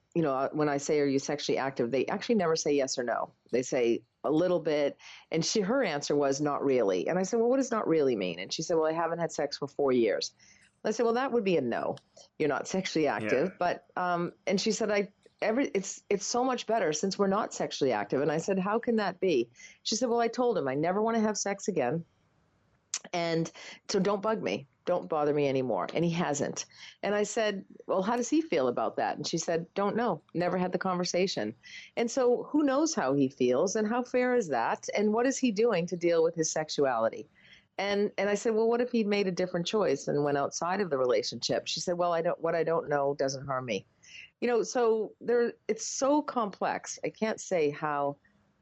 When I say, are you sexually active? They actually never say yes or no. They say a little bit. And her answer was not really. And I said, well, what does not really mean? And she said, well, I haven't had sex for 4 years. I said, well, that would be a no. You're not sexually active. Yeah. But, and she said, it's so much better since we're not sexually active. And I said, how can that be? She said, well, I told him I never want to have sex again. And so don't bug me. Don't bother me anymore. And he hasn't. And I said, well, how does he feel about that? And she said, don't know. Never had the conversation. And so who knows how he feels and how fair is that? And what is he doing to deal with his sexuality? And I said, well, what if he'd made a different choice and went outside of the relationship? She said, well, what I don't know doesn't harm me. So it's so complex. I can't say how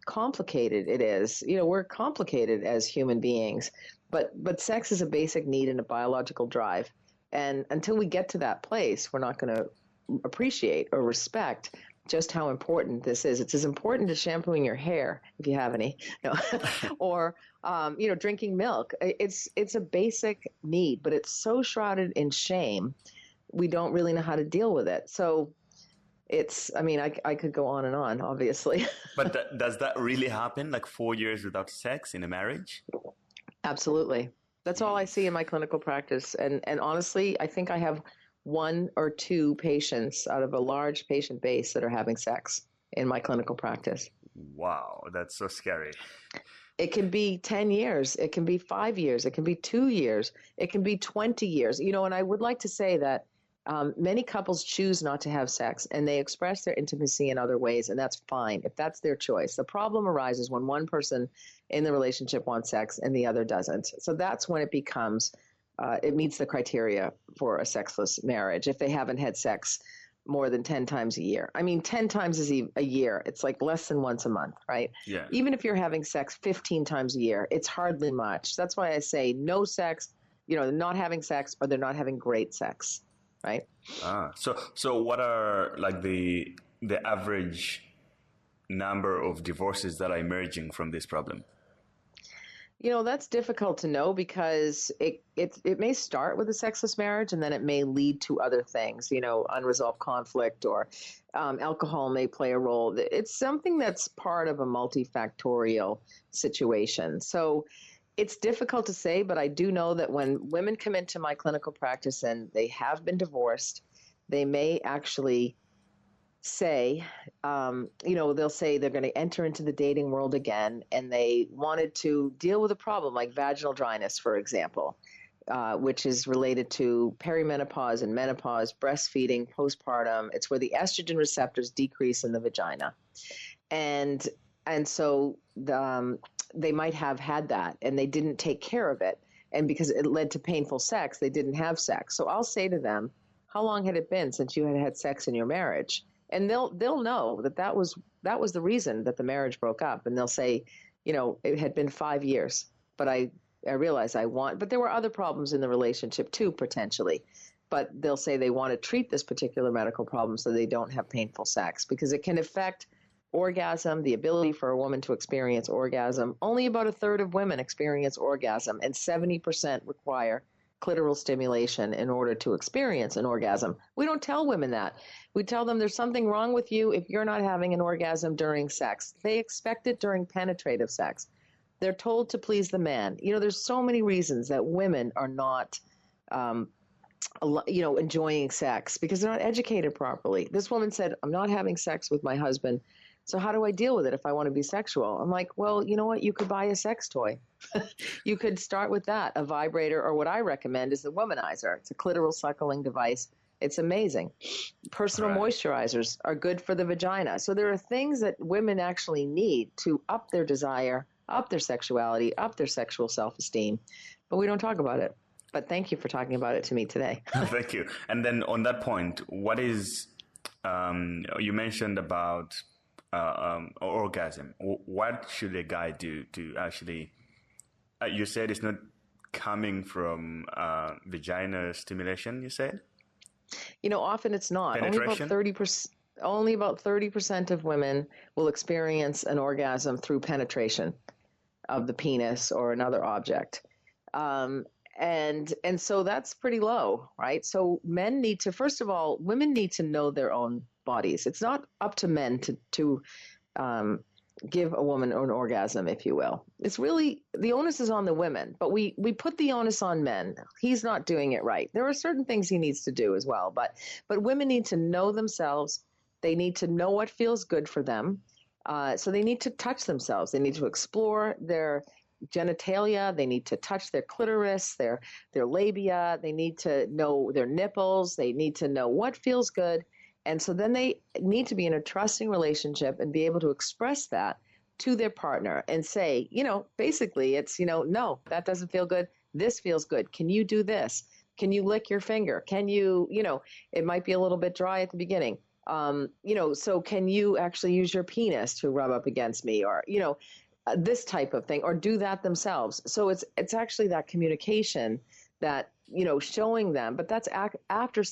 complicated it is. We're complicated as human beings, but sex is a basic need and a biological drive. And until we get to that place, we're not going to appreciate or respect just how important this is. It's as important as shampooing your hair, if you have any, or, drinking milk. It's a basic need, but it's so shrouded in shame. We don't really know how to deal with it. So I could go on and on, obviously. But does that really happen? Like 4 years without sex in a marriage? Absolutely. That's all I see in my clinical practice. And honestly, I think I have 1 or 2 patients out of a large patient base that are having sex in my clinical practice. Wow, that's so scary. It can be 10 years. It can be 5 years. It can be 2 years. It can be 20 years. And I would like to say that many couples choose not to have sex and they express their intimacy in other ways, and that's fine if that's their choice. The problem arises when one person in the relationship wants sex and the other doesn't. So that's when it becomes it meets the criteria for a sexless marriage if they haven't had sex more than 10 times a year. 10 times a year. It's like less than once a month, right? Yeah. Even if you're having sex 15 times a year, it's hardly much. That's why I say no sex, not having sex, or they're not having great sex, right? So what are like the average number of divorces that are emerging from this problem? That's difficult to know because it may start with a sexless marriage and then it may lead to other things, unresolved conflict, or alcohol may play a role. It's something that's part of a multifactorial situation. So it's difficult to say, but I do know that when women come into my clinical practice and they have been divorced, they may actually say, they'll say they're going to enter into the dating world again, and they wanted to deal with a problem like vaginal dryness, for example. which is related to perimenopause and menopause, breastfeeding, postpartum. It's where the estrogen receptors decrease in the vagina. And so they might have had that and they didn't take care of it. And because it led to painful sex, they didn't have sex. So I'll say to them, how long had it been since you had had sex in your marriage? And they'll know that was the reason that the marriage broke up. And they'll say, it had been 5 years, but I realized but there were other problems in the relationship too, potentially. But they'll say they want to treat this particular medical problem so they don't have painful sex, because it can affect orgasm, the ability for a woman to experience orgasm. Only about a third of women experience orgasm, and 70% require clitoral stimulation in order to experience an orgasm. We don't tell women that. We tell them there's something wrong with you if you're not having an orgasm during sex. They expect it during penetrative sex. They're told to please the man. There's so many reasons that women are not enjoying sex because they're not educated properly. This woman said, I'm not having sex with my husband, so how do I deal with it if I want to be sexual? I'm like, well, you know what? You could buy a sex toy. You could start with that, a vibrator, or what I recommend is the womanizer. It's a clitoral suckling device. It's amazing. Personal moisturizers are good for the vagina. So there are things that women actually need to up their desire, up their sexuality, up their sexual self-esteem, but we don't talk about it. But thank you for talking about it to me today. Thank you. And then on that point, what is, you mentioned about orgasm. What should a guy do to actually, you said it's not coming from vagina stimulation, you said? Often it's not. Penetration? Only about 30% of women will experience an orgasm through penetration of the penis or another object. And so that's pretty low, right? So men need to, first of all, women need to know their own bodies. It's not up to men to give a woman an orgasm, if you will. It's really, the onus is on the women, but we put the onus on men. He's not doing it right. There are certain things he needs to do as well, but women need to know themselves. They need to know what feels good for them. So they need to touch themselves. They need to explore their genitalia. They need to touch their clitoris, their labia. They need to know their nipples. They need to know what feels good. And so then they need to be in a trusting relationship and be able to express that to their partner and say, basically it's, no, that doesn't feel good. This feels good. Can you do this? Can you lick your finger? Can you, it might be a little bit dry at the beginning. So can you actually use your penis to rub up against me, or, this type of thing, or do that themselves. So it's actually that communication that, showing them, but that's after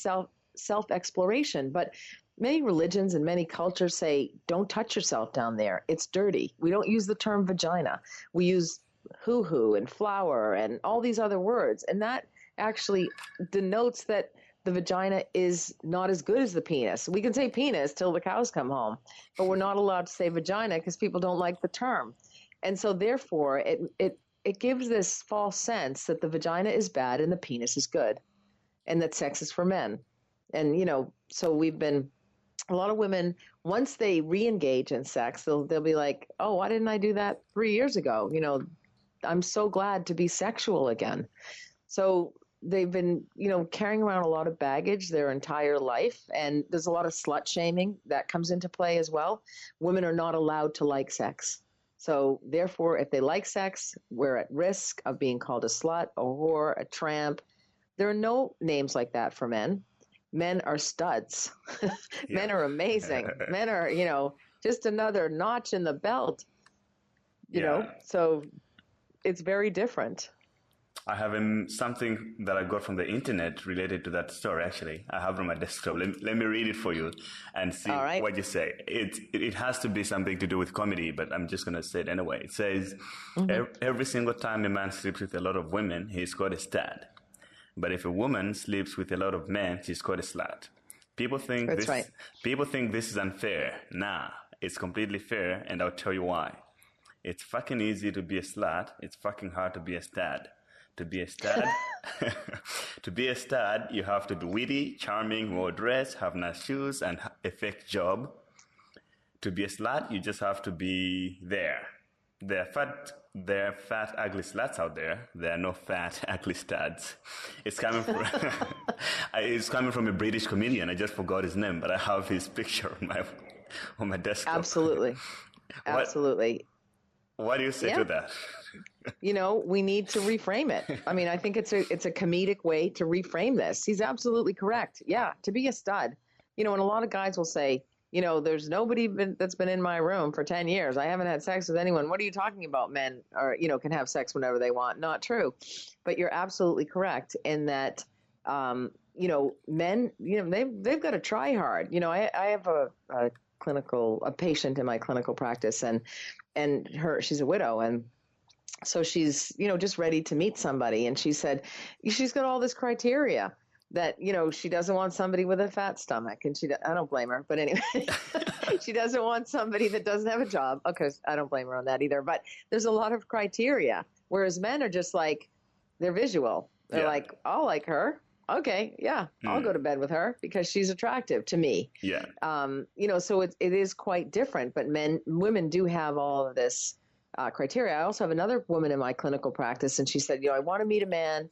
self-exploration. But many religions and many cultures say, don't touch yourself down there. It's dirty. We don't use the term vagina. We use hoo-hoo and flower and all these other words. And that actually denotes that the vagina is not as good as the penis. We can say penis till the cows come home, but we're not allowed to say vagina because people don't like the term. And so therefore it gives this false sense that the vagina is bad and the penis is good, and that sex is for men. And, so a lot of women, once they re-engage in sex, they'll be like, oh, why didn't I do that 3 years ago? I'm so glad to be sexual again. So they've been, carrying around a lot of baggage their entire life. And there's a lot of slut shaming that comes into play as well. Women are not allowed to like sex. So therefore, if they like sex, we're at risk of being called a slut, a whore, a tramp. There are no names like that for men. Men are studs. Men are amazing. Men are, just another notch in the belt, you know? So it's very different. I have something that I got from the internet related to that story, actually. I have it on my desktop. Let me read it for you and see what you say. It has to be something to do with comedy, but I'm just going to say it anyway. It says, every single time a man sleeps with a lot of women, he's called a stud. But if a woman sleeps with a lot of men, she's called a slut. People think this is unfair. Nah, it's completely fair, and I'll tell you why. It's fucking easy to be a slut. It's fucking hard to be a stud. To be a stud, you have to be witty, charming, well dressed, have nice shoes, and a fake job. To be a slut, you just have to be there. The fat there are fat, ugly sluts out there. There are no fat, ugly studs. It's coming from it's coming from a British comedian. I just forgot his name, but I have his picture on my desktop. Absolutely. Absolutely. What do you say to that? We need to reframe it. I mean, I think it's a comedic way to reframe this. He's absolutely correct. Yeah, to be a stud. And a lot of guys will say, there's nobody that's been in my room for 10 years. I haven't had sex with anyone. What are you talking about? Men can have sex whenever they want. Not true. But you're absolutely correct in that, men, they've got to try hard. I have a patient in my clinical practice and she's a widow. And so she's, just ready to meet somebody. And she said, she's got all this criteria that, she doesn't want somebody with a fat stomach. And I don't blame her. But anyway, she doesn't want somebody that doesn't have a job. Okay, I don't blame her on that either. But there's a lot of criteria, whereas men are just like, they're visual. They're like, I'll like her. Okay, yeah, I'll go to bed with her because she's attractive to me. Yeah. So it is quite different. But women do have all of this criteria. I also have another woman in my clinical practice, and she said, I want to meet a man,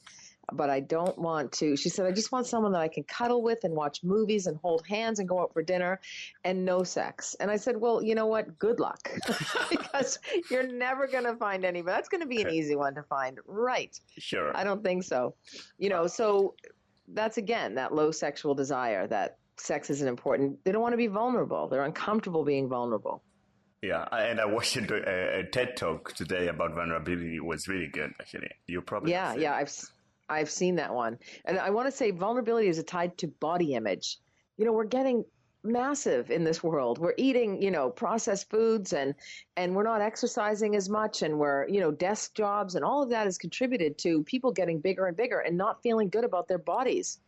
but I don't want to. She said, I just want someone that I can cuddle with and watch movies and hold hands and go out for dinner and no sex. And I said, well, you know what? Good luck. Because you're never going to find anybody. That's going to be an easy one to find. Right. Sure. I don't think so. So that's, again, that low sexual desire, that sex isn't important. They don't want to be vulnerable. They're uncomfortable being vulnerable. Yeah, and I watched a TED Talk today about vulnerability. It was really good, actually. You probably I've seen that one. And I want to say vulnerability is tied to body image. We're getting massive in this world. We're eating, processed foods and we're not exercising as much, and we're, desk jobs, and all of that has contributed to people getting bigger and bigger and not feeling good about their bodies.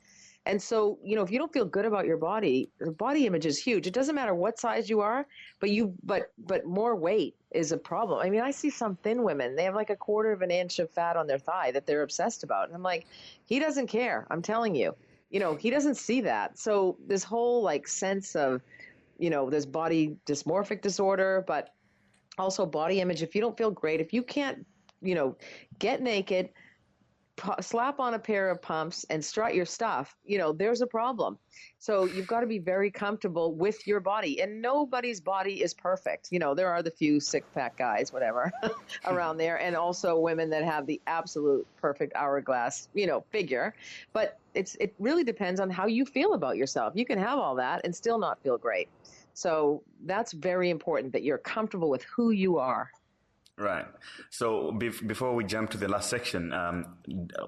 And so, if you don't feel good about your body, the body image is huge. It doesn't matter what size you are, but more weight is a problem. I mean, I see some thin women, they have like a quarter of an inch of fat on their thigh that they're obsessed about. And I'm like, he doesn't care. I'm telling you, he doesn't see that. So this whole sense of, this body dysmorphic disorder, but also body image. If you don't feel great, if you can't, get naked, slap on a pair of pumps and strut your stuff, there's a problem. So you've got to be very comfortable with your body, and nobody's body is perfect. There are the few six-pack guys, whatever, around there, and also women that have the absolute perfect hourglass, figure. But it really depends on how you feel about yourself. You can have all that and still not feel great. So that's very important, that you're comfortable with who you are. Right. So before we jump to the last section,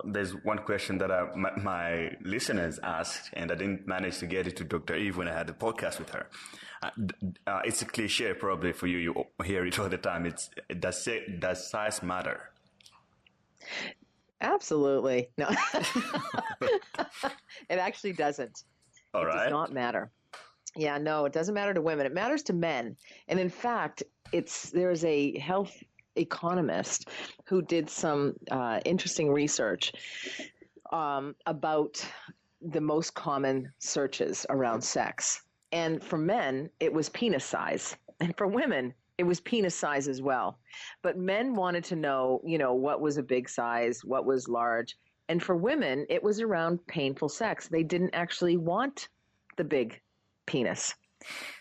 there's one question that my listeners asked, and I didn't manage to get it to Dr. Eve when I had the podcast with her. It's a cliche probably for you. You hear it all the time. Does size matter? Absolutely. No. It actually doesn't. All right. It does not matter. Yeah, no, it doesn't matter to women. It matters to men. And in fact, there's a health economist who did some interesting research about the most common searches around sex. And for men, it was penis size. And for women, it was penis size as well. But men wanted to know, what was a big size, what was large. And for women, it was around painful sex. They didn't actually want the big penis.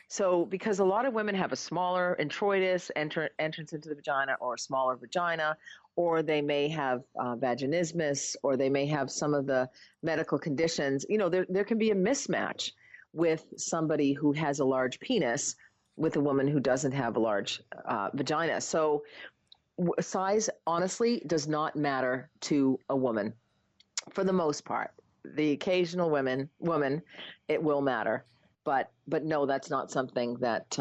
So because a lot of women have a smaller introitus, entrance into the vagina, or a smaller vagina, or they may have vaginismus, or they may have some of the medical conditions, there can be a mismatch with somebody who has a large penis with a woman who doesn't have a large vagina. So size, honestly, does not matter to a woman for the most part. The occasional woman, it will matter. But no, that's not something that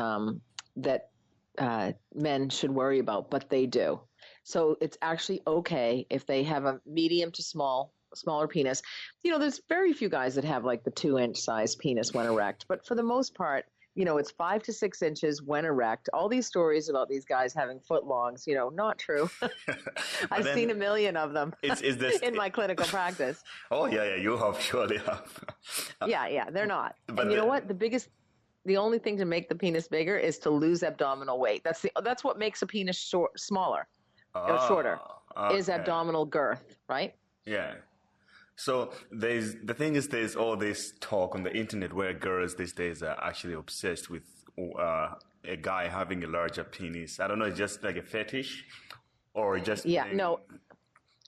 men should worry about, but they do. So it's actually okay if they have a medium to smaller penis. There's very few guys that have like the 2-inch size penis when erect, but for the most part, it's 5 to 6 inches when erect. All these stories about these guys having footlongs, not true. I've seen a million of them in my clinical practice. Oh, yeah, you have, surely have. Yeah, they're not. But and you know what? The only thing to make the penis bigger is to lose abdominal weight. That's what makes a penis smaller. or shorter, Oh, is okay. abdominal girth, right? Yeah. So there's all this talk on the internet where girls these days are actually obsessed with a guy having a larger penis. I don't know, it's just like a fetish or just Yeah, being no,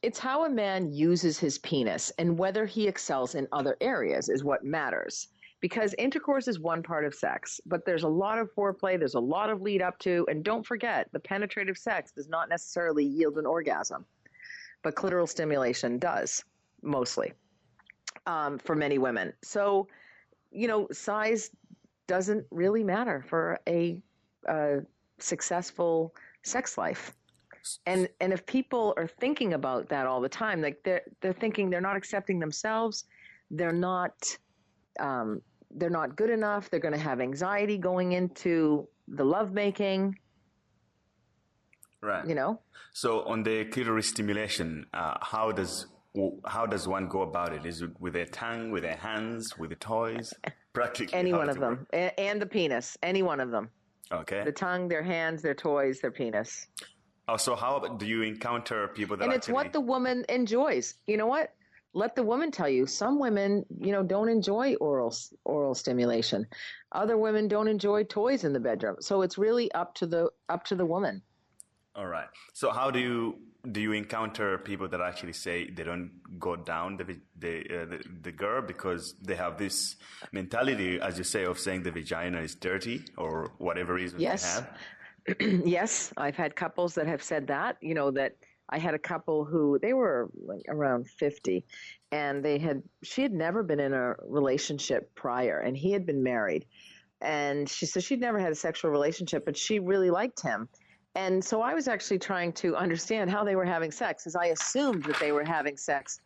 it's how a man uses his penis and whether he excels in other areas is what matters. Because intercourse is one part of sex, but there's a lot of foreplay, there's a lot of lead up to, and don't forget, the penetrative sex does not necessarily yield an orgasm, but clitoral stimulation does, mostly, for many women. So, size doesn't really matter for a successful sex life. And if people are thinking about that all the time, like they're thinking they're not accepting themselves, they're not they're not good enough. They're going to have anxiety going into the lovemaking. right. You know, So on the clitoris stimulation, how does one go about it? Is it with their tongue, with their hands, with the toys? Practically, any how one does of it work? them, and the penis, any one of them, Okay. the tongue, their hands, their toys, their penis. Oh, so do you encounter people that And it's actually? what the woman enjoys. You know what? Let the woman tell you. Some women, don't enjoy oral stimulation. Other women don't enjoy toys in the bedroom. So it's really up to the woman. All right. So how do you encounter people that actually say they don't go down the girl because they have this mentality, as you say, of saying the vagina is dirty or whatever reasons they Yes. have? Yes, I've had couples that have said that. That I had a couple who they were like around 50, and she had never been in a relationship prior, and he had been married. And she said she'd never had a sexual relationship, but she really liked him. And so I was actually trying to understand how they were having sex, as I assumed that they were having sex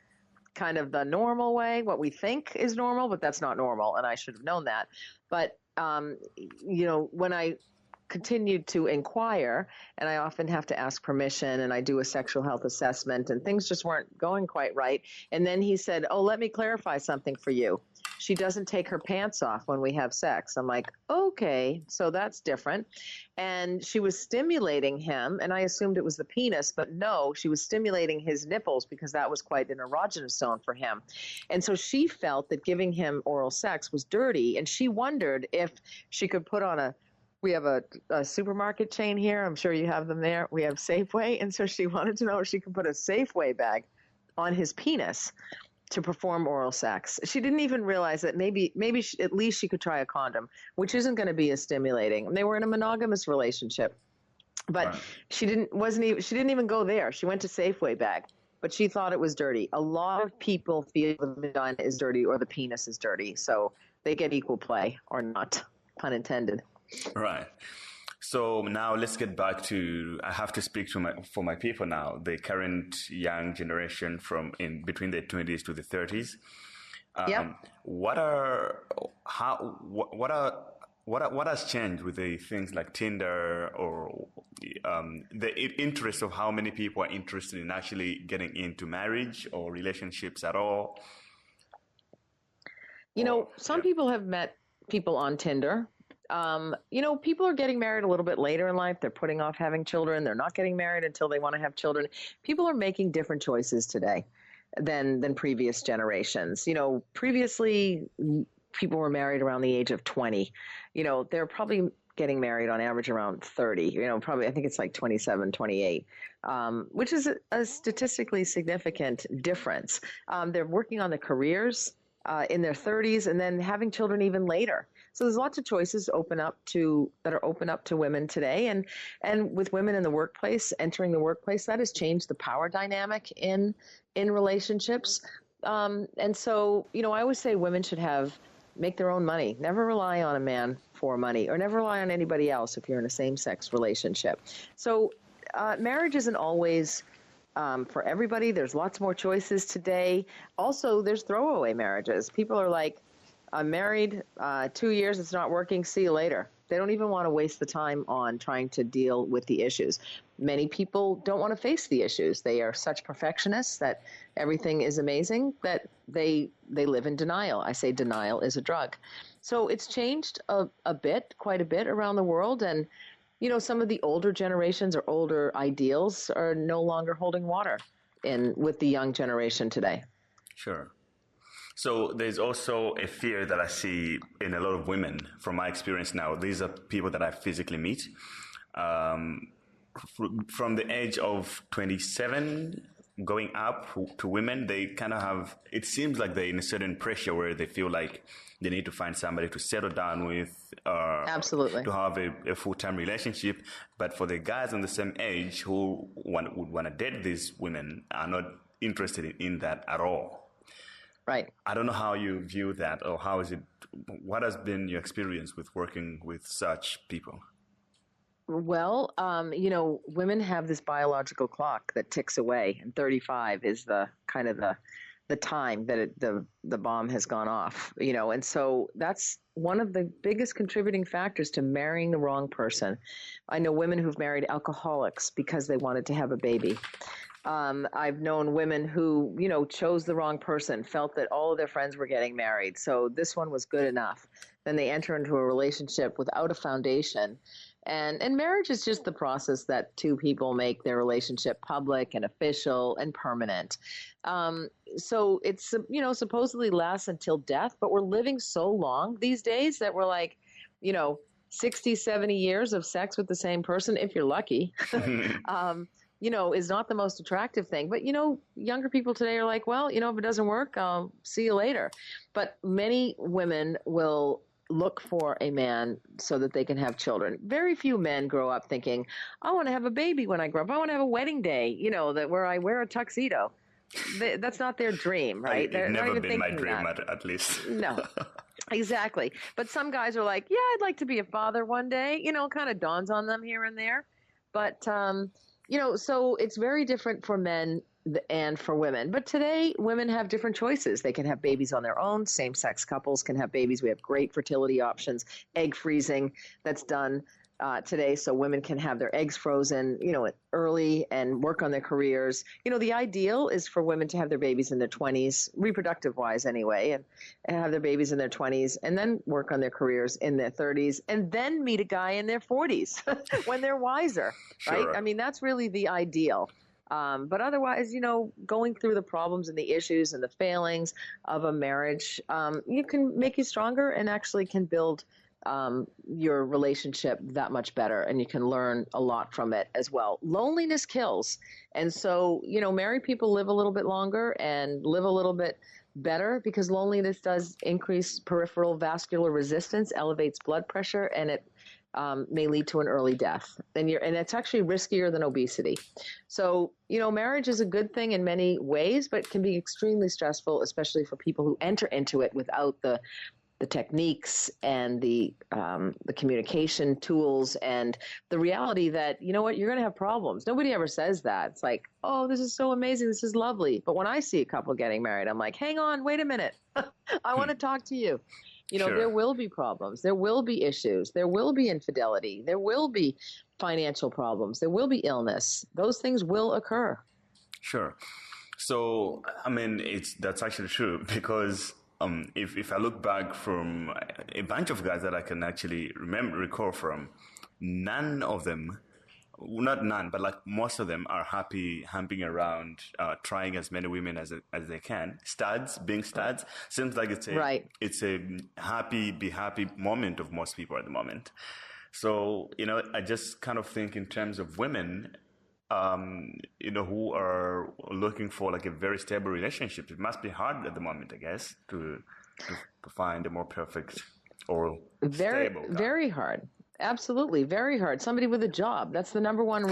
kind of the normal way, what we think is normal, but that's not normal, and I should have known that. But when I continued to inquire, and I often have to ask permission, and I do a sexual health assessment, and things just weren't going quite right. And then he said, "Oh, let me clarify something for you. She doesn't take her pants off when we have sex." I'm like, okay, so that's different. And she was stimulating him, and I assumed it was the penis, but no, she was stimulating his nipples because that was quite an erogenous zone for him. And so she felt that giving him oral sex was dirty, and she wondered if she could put on we have a supermarket chain here. I'm sure you have them there. We have Safeway. And so she wanted to know if she could put a Safeway bag on his penis to perform oral sex. She didn't even realize that maybe at least she could try a condom, which isn't going to be as stimulating. They were in a monogamous relationship, but Right. she didn't even go there. She went to Safeway bag, but she thought it was dirty. A lot of people feel the vagina is dirty or the penis is dirty, so they get equal play or not, pun intended. Right. So now let's get back to. I have to speak for my people now, the current young generation from in between the 20s to the 30s. Yep. What has changed with the things like Tinder or the interest of how many people are interested in actually getting into marriage or relationships at all? Some people have met people on Tinder. People are getting married a little bit later in life. They're putting off having children. They're not getting married until they want to have children. People are making different choices today than previous generations. Previously people were married around the age of 20. They're probably getting married on average around 30, probably, I think it's like 27, 28, which is a statistically significant difference. They're working on their careers in their 30s and then having children even later. So there's lots of choices that are open up to women today. And with women in the workplace, entering the workplace, that has changed the power dynamic in relationships. And so, I always say women should make their own money. Never rely on a man for money, or never rely on anybody else if you're in a same-sex relationship. So marriage isn't always for everybody. There's lots more choices today. Also, there's throwaway marriages. People are like, I'm married 2 years, it's not working, see you later. They don't even want to waste the time on trying to deal with the issues. Many people don't want to face the issues. They are such perfectionists that everything is amazing that they live in denial. I say denial is a drug. So it's changed quite a bit around the world. And some of the older generations or older ideals are no longer holding water with the young generation today. Sure. So there's also a fear that I see in a lot of women from my experience now. These are people that I physically meet. From the age of 27 going up to women, they kind of have, it seems like they're in a certain pressure where they feel like they need to find somebody to settle down with, Absolutely, to have a full-time relationship. But for the guys on the same age who would want to date these women are not interested in that at all. Right. I don't know how you view that, or what has been your experience with working with such people? Well, women have this biological clock that ticks away, and 35 is the kind of the time that the bomb has gone off, and so that's one of the biggest contributing factors to marrying the wrong person. I know women who've married alcoholics because they wanted to have a baby. I've known women who, chose the wrong person, felt that all of their friends were getting married, so this one was good enough. Then they enter into a relationship without a foundation. And marriage is just the process that two people make their relationship public and official and permanent. So it's, supposedly lasts until death, but we're living so long these days that we're like, 60, 70 years of sex with the same person, if you're lucky. Is not the most attractive thing. But, younger people today are like, well, if it doesn't work, I'll see you later. But many women will look for a man so that they can have children. Very few men grow up thinking, I want to have a baby when I grow up. I want to have a wedding day, where I wear a tuxedo. That's not their dream, right? It's never been my dream, at least. No. Exactly. But some guys are like, yeah, I'd like to be a father one day. Kind of dawns on them here and there. But so it's very different for men and for women. But today, women have different choices. They can have babies on their own. Same-sex couples can have babies. We have great fertility options, egg freezing that's done today, so women can have their eggs frozen, early and work on their careers. The ideal is for women to have their babies in their 20s, reproductive-wise anyway, and have their babies in their 20s, and then work on their careers in their 30s, and then meet a guy in their 40s when they're wiser, right? Sure. I mean, that's really the ideal. But otherwise, going through the problems and the issues and the failings of a marriage, you can make you stronger and actually can build your relationship that much better, and you can learn a lot from it as well. Loneliness kills. And so, married people live a little bit longer and live a little bit better because loneliness does increase peripheral vascular resistance, elevates blood pressure, and it may lead to an early death. And it's actually riskier than obesity. So, marriage is a good thing in many ways, but can be extremely stressful, especially for people who enter into it without the techniques and the communication tools and the reality that, you're going to have problems. Nobody ever says that. It's like, oh, this is so amazing. This is lovely. But when I see a couple getting married, I'm like, hang on, wait a minute. I want to talk to you. Sure. There will be problems. There will be issues. There will be infidelity. There will be financial problems. There will be illness. Those things will occur. Sure. So, I mean, that's actually true because if I look back from a bunch of guys that I can actually recall from, none of them, not none, but like most of them are happy humping around, trying as many women as they can. Being studs, seems like it's a be happy moment of most people at the moment. So, I just kind of think in terms of women, who are looking for like a very stable relationship. It must be hard at the moment, I guess, to find a more perfect or stable guy. Very hard. Absolutely. Very hard. Somebody with a job. That's the number one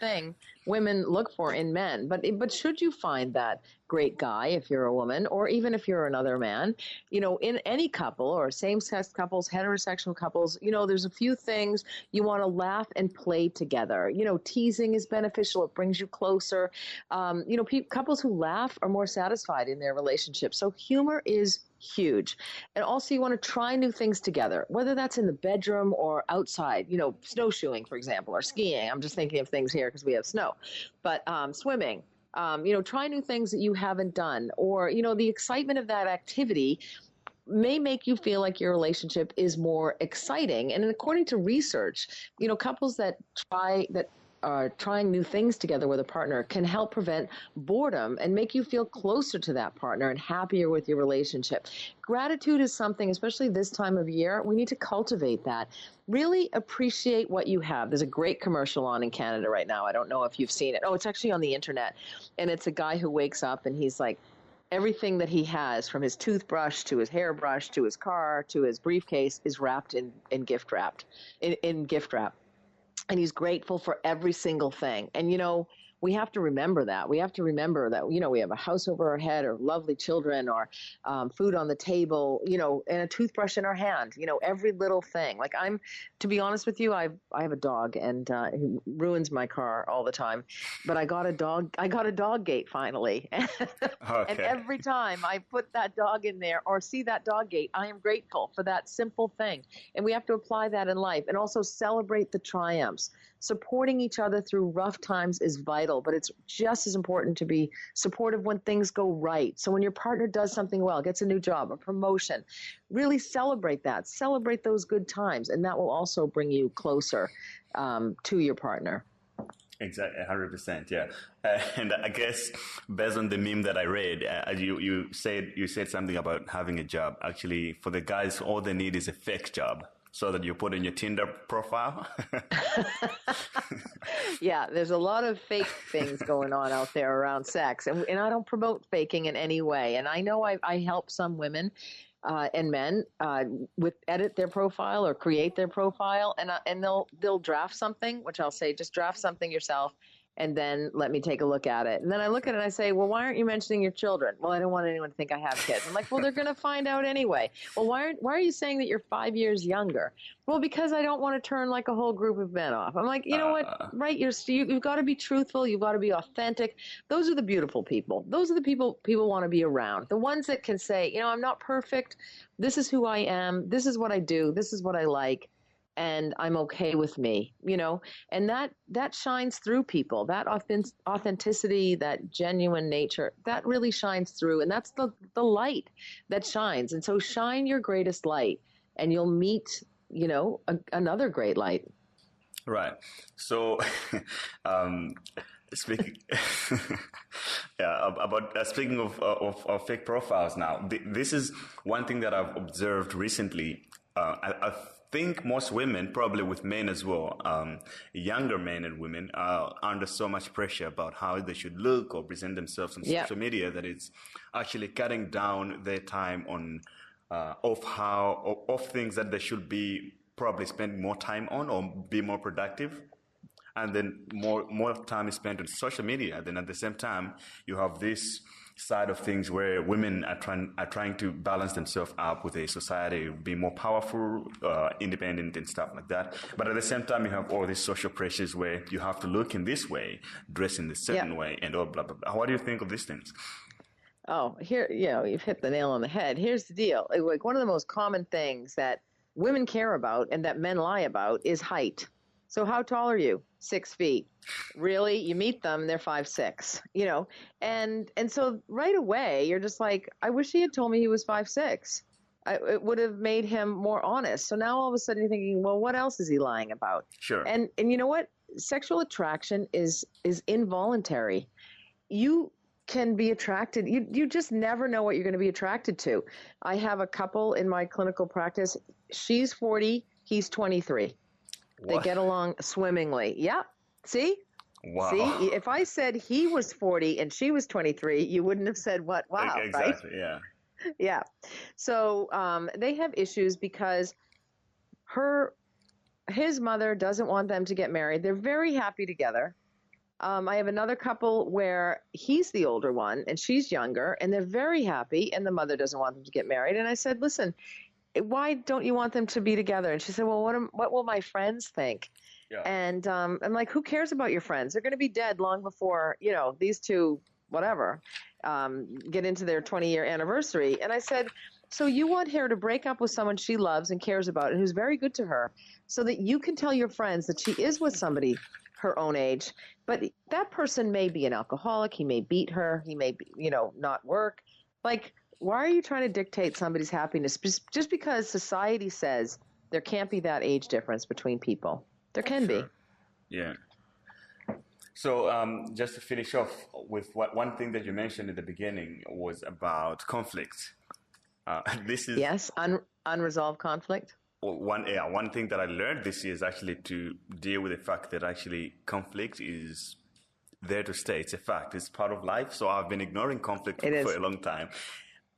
thing women look for in men. But should you find that great guy, if you're a woman, or even if you're another man, in any couple or same-sex couples, heterosexual couples, there's a few things you want to laugh and play together. Teasing is beneficial. It brings you closer. Couples who laugh are more satisfied in their relationship. So humor is huge. And also you want to try new things together, whether that's in the bedroom or outside, snowshoeing, for example, or skiing. I'm just thinking of things here because we have snow, but swimming, try new things that you haven't done, or, the excitement of that activity may make you feel like your relationship is more exciting. And according to research, couples that are trying new things together with a partner can help prevent boredom and make you feel closer to that partner and happier with your relationship. Gratitude is something, especially this time of year, we need to cultivate that. Really appreciate what you have. There's a great commercial on in Canada right now. I don't know if you've seen it. Oh, it's actually on the internet. And it's a guy who wakes up and he's like, everything that he has, from his toothbrush to his hairbrush to his car to his briefcase, is wrapped in gift wrap. And he's grateful for every single thing. And, we have to remember that. We have to remember that, we have a house over our head, or lovely children, or food on the table, and a toothbrush in our hand, every little thing. Like, to be honest with you, I have a dog, and he ruins my car all the time. But I got a dog gate finally. Okay. And every time I put that dog in there or see that dog gate, I am grateful for that simple thing. And we have to apply that in life, and also celebrate the triumphs. Supporting each other through rough times is vital, but it's just as important to be supportive when things go right. So when your partner does something well, gets a new job, a promotion, really celebrate that. Celebrate those good times, and that will also bring you closer to your partner. Exactly, 100%, yeah. And I guess based on the meme that I read, you said something about having a job. Actually, for the guys, all they need is a fake job, so that you put in your Tinder profile. Yeah, there's a lot of fake things going on out there around sex. And I don't promote faking in any way. And I know I help some women and men edit their profile or create their profile. And they'll draft something, which I'll say, just draft something yourself, and then let me take a look at it. And then I look at it and I say, well, why aren't you mentioning your children? Well, I don't want anyone to think I have kids. I'm like, well, they're going to find out anyway. Well, why are you saying that you're 5 years younger? Well, because I don't want to turn like a whole group of men off. I'm like, you know what? Right. You've got to be truthful. You've got to be authentic. Those are the beautiful people. Those are the people want to be around. The ones that can say, I'm not perfect. This is who I am. This is what I do. This is what I like. And I'm okay with me, and that shines through people. That authenticity, that genuine nature, that really shines through. And that's the light that shines. And so shine your greatest light, and you'll meet, another great light. Right. So, speaking, speaking of fake profiles now, this is one thing that I've observed recently. I think most women, probably with men as well, younger men and women, are under so much pressure about how they should look or present themselves on social media that it's actually cutting down their time on of things that they should be probably spend more time on or be more productive. And then more time is spent on social media. Then at the same time, you have this side of things where women are trying to balance themselves up with a society, be more powerful, independent and stuff like that. But at the same time, you have all these social pressures where you have to look in this way, dress in this certain way, and all blah, blah, blah. What do you think of these things? Oh, here, you've hit the nail on the head. Here's the deal. Like, one of the most common things that women care about and that men lie about is height. So how tall are you? 6 feet. Really? You meet them, they're 5'6", and so right away you're just like, I wish he had told me he was 5'6". It would have made him more honest. So now all of a sudden you're thinking, well, what else is he lying about? Sure. And you know what? Sexual attraction is involuntary. You can be attracted. You just never know what you're going to be attracted to. I have a couple in my clinical practice. She's 40, he's 23. What? They get along swimmingly. Yeah. See? Wow. See, if I said he was 40 and she was 23, you wouldn't have said what? Wow. Exactly. Right? Yeah. Yeah. So they have issues because his mother doesn't want them to get married. They're very happy together. I have another couple where he's the older one and she's younger, and they're very happy, and the mother doesn't want them to get married. And I said, listen, why don't you want them to be together? And she said, well, what will my friends think? Yeah. And I'm like, who cares about your friends? They're going to be dead long before, these two, whatever, get into their 20-year anniversary. And I said, so you want her to break up with someone she loves and cares about and who's very good to her, so that you can tell your friends that she is with somebody her own age, but that person may be an alcoholic. He may beat her. He may be, not work. Like, why are you trying to dictate somebody's happiness? Just because society says there can't be that age difference between people. There can be. Yeah. So just to finish off with one thing that you mentioned at the beginning was about conflict. This is yes, unresolved conflict. One thing that I learned this year is actually to deal with the fact that actually conflict is there to stay. It's a fact. It's part of life. So I've been ignoring conflict for a long time.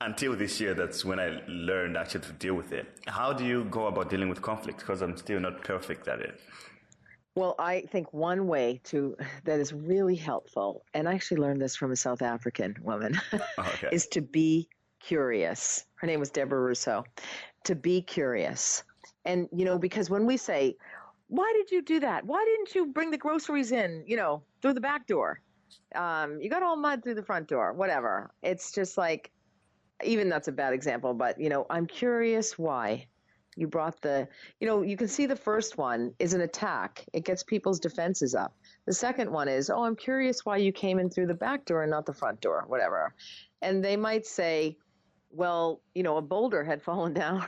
Until this year, that's when I learned actually to deal with it. How do you go about dealing with conflict? Because I'm still not perfect at it. Well, I think one way that is really helpful, and I actually learned this from a South African woman, is to be curious. Her name was Deborah Rousseau. To be curious. And, because when we say, why did you do that? Why didn't you bring the groceries in, through the back door? You got all mud through the front door, whatever. It's just like, even that's a bad example, but, I'm curious why. You brought you can see the first one is an attack. It gets people's defenses up. The second one is, I'm curious why you came in through the back door and not the front door, whatever. And they might say, well, a boulder had fallen down.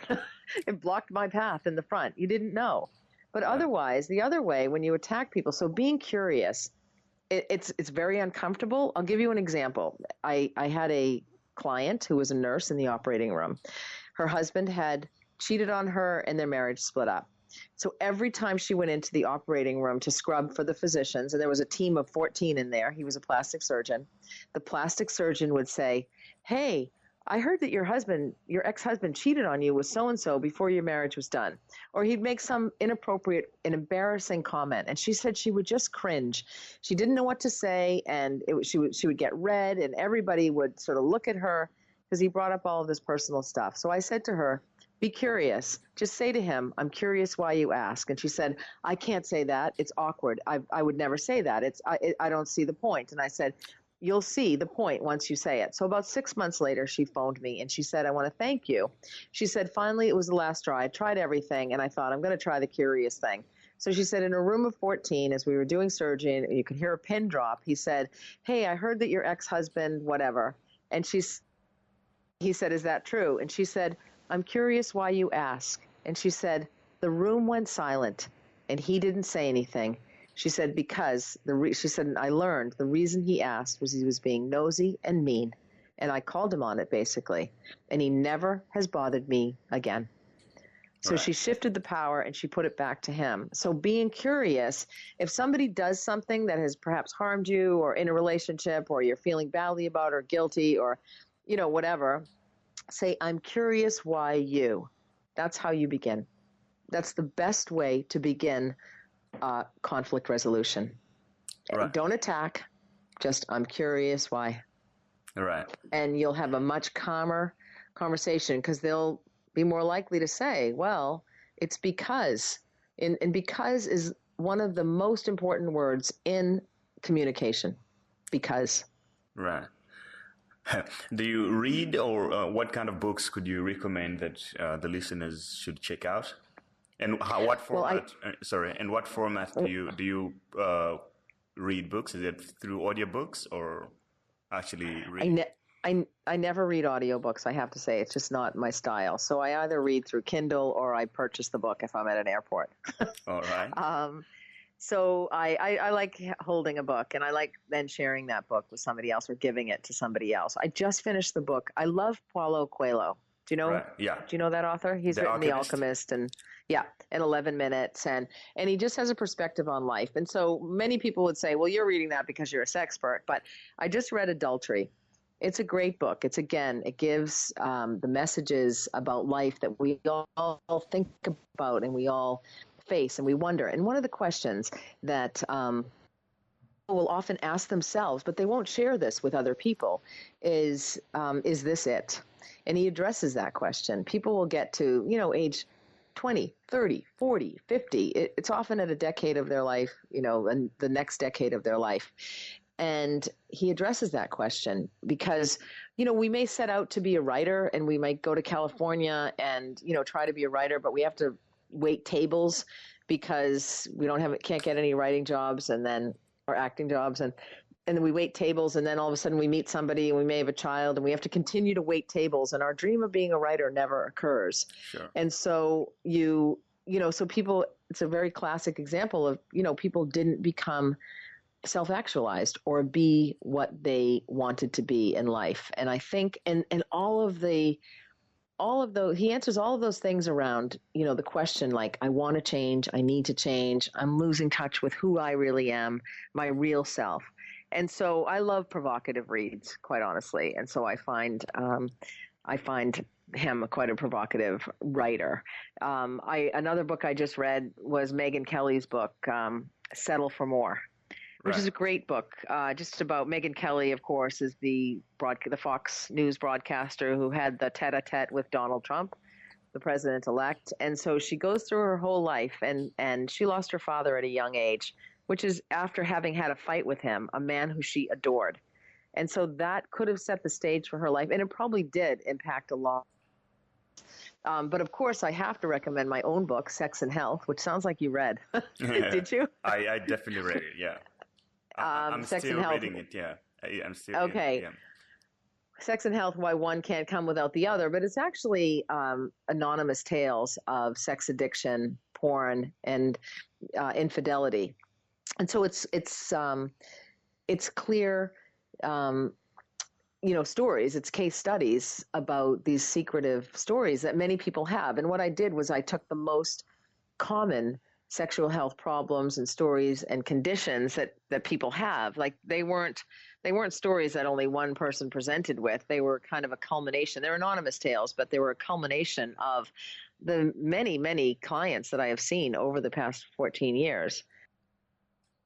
It blocked my path in the front. You didn't know. But otherwise, the other way, when you attack people, so being curious, it's very uncomfortable. I'll give you an example. I had a client who was a nurse in the operating room. Her husband had cheated on her and their marriage split up. So every time she went into the operating room to scrub for the physicians, and there was a team of 14 in there, he was a plastic surgeon, the plastic surgeon would say, hey, I heard that your ex-husband cheated on you with so-and-so before your marriage was done. Or he'd make some inappropriate and embarrassing comment. And she said she would just cringe. She didn't know what to say, and she would get red, and everybody would sort of look at her because he brought up all of this personal stuff. So I said to her, be curious. Just say to him, I'm curious why you ask. And she said, I can't say that. It's awkward. I would never say that. I don't see the point. And I said, you'll see the point once you say it. So about 6 months later, she phoned me and she said, I want to thank you. She said, finally, it was the last straw. I tried everything and I thought, I'm going to try the curious thing. So she said, in a room of 14, as we were doing surgery, and you could hear a pin drop, he said, hey, I heard that your ex-husband, whatever. And he said, is that true? And she said, I'm curious why you ask. And she said, the room went silent and he didn't say anything. She said, because she said, I learned the reason he asked was he was being nosy and mean. And I called him on it, basically. And he never has bothered me again. So she shifted the power and she put it back to him. So being curious, if somebody does something that has perhaps harmed you or in a relationship or you're feeling badly about or guilty or, whatever, say, I'm curious why you. That's how you begin. That's the best way to begin conflict resolution. Right. Don't attack. Just, I'm curious why. Right. And you'll have a much calmer conversation because they'll be more likely to say, well, it's because. And because is one of the most important words in communication. Because. Right. Do you read or what kind of books could you recommend that the listeners should check out? And what format? And what format do you read books? Is it through audiobooks or actually read? I never read audiobooks, I have to say. It's just not my style. So I either read through Kindle or I purchase the book if I'm at an airport. All right. So I like holding a book, and I like then sharing that book with somebody else or giving it to somebody else. I just finished the book. I love Paulo Coelho. Do you know? Right. Yeah. Do you know that author? He's written The Alchemist and in 11 minutes, and he just has a perspective on life. And so many people would say, well, you're reading that because you're a sexpert, but I just read Adultery. It's a great book. It gives the messages about life that we all think about and we all face and we wonder. And one of the questions that people will often ask themselves, but they won't share this with other people, is this it? And he addresses that question. People will get to, age 20, 30, 40, 50. It's often at a decade of their life, and the next decade of their life. And he addresses that question because, we may set out to be a writer and we might go to California and, try to be a writer, but we have to wait tables because we can't get any writing jobs or acting jobs. And and then we wait tables, and then all of a sudden we meet somebody and we may have a child, and we have to continue to wait tables, and our dream of being a writer never occurs. Sure. And so so people, it's a very classic example of, people didn't become self-actualized or be what they wanted to be in life. And I think, and all of those, he answers all of those things around, the question, like, I want to change, I need to change, I'm losing touch with who I really am, my real self. And so I love provocative reads, quite honestly. And so I find him quite a provocative writer. Another book I just read was Megyn Kelly's book, Settle for More, which is a great book, just about Megyn Kelly, of course, is the Fox News broadcaster who had the tete-a-tete with Donald Trump, the president-elect. And so she goes through her whole life, and she lost her father at a young age, which is after having had a fight with him, a man who she adored. And so that could have set the stage for her life, and it probably did impact a lot. But of course, I have to recommend my own book, Sex and Health, which sounds like you read. Did you? I definitely read it, yeah. I'm Sex still and Health. reading it, yeah. I'm still Okay. Yeah. Sex and Health, Why One Can't Come Without the Other, but it's actually anonymous tales of sex addiction, porn, and infidelity. And so it's clear, stories. It's case studies about these secretive stories that many people have. And what I did was I took the most common sexual health problems and stories and conditions that people have. Like they weren't stories that only one person presented with. They were kind of a culmination. They're anonymous tales, but they were a culmination of the many, many clients that I have seen over the past 14 years.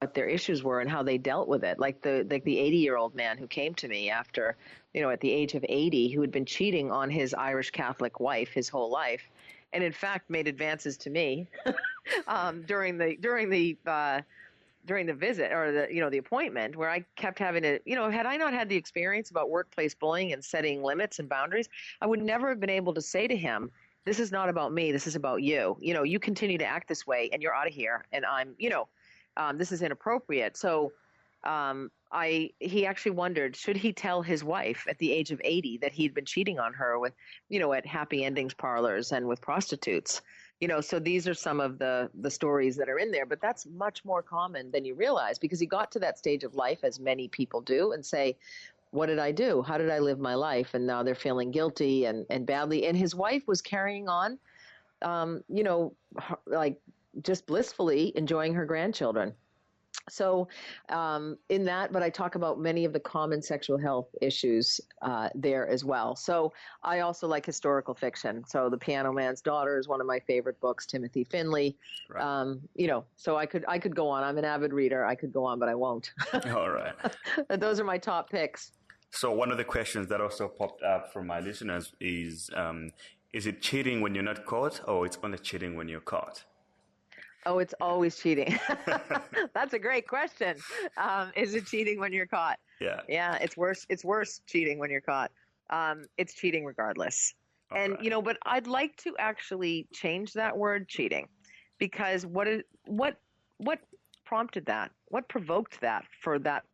What their issues were and how they dealt with it. Like the 80-year-old man who came to me after, at the age of 80, who had been cheating on his Irish Catholic wife his whole life, and in fact made advances to me during the visit or the appointment, where I kept having to, had I not had the experience about workplace bullying and setting limits and boundaries, I would never have been able to say to him, this is not about me, this is about you. You continue to act this way and you're out of here, and I'm, this is inappropriate. So he actually wondered, should he tell his wife at the age of 80 that he'd been cheating on her with, at happy endings parlors and with prostitutes? So these are some of the stories that are in there, but that's much more common than you realize, because he got to that stage of life, as many people do, and say, what did I do? How did I live my life? And now they're feeling guilty and badly. And his wife was carrying on, like just blissfully enjoying her grandchildren. So in that, but I talk about many of the common sexual health issues there as well. So I also like historical fiction. So The Piano Man's Daughter is one of my favorite books, Timothy Finley. Right. So I could go on. I'm an avid reader. I could go on, but I won't. All right. Those are my top picks. So one of the questions that also popped up from my listeners is it cheating when you're not caught, or it's only cheating when you're caught? Oh, it's always cheating. That's a great question. Is it cheating when you're caught? Yeah. Yeah, it's worse. It's worse cheating when you're caught. It's cheating regardless. All and, right. But I'd like to actually change that word cheating, because what prompted that? What provoked that for that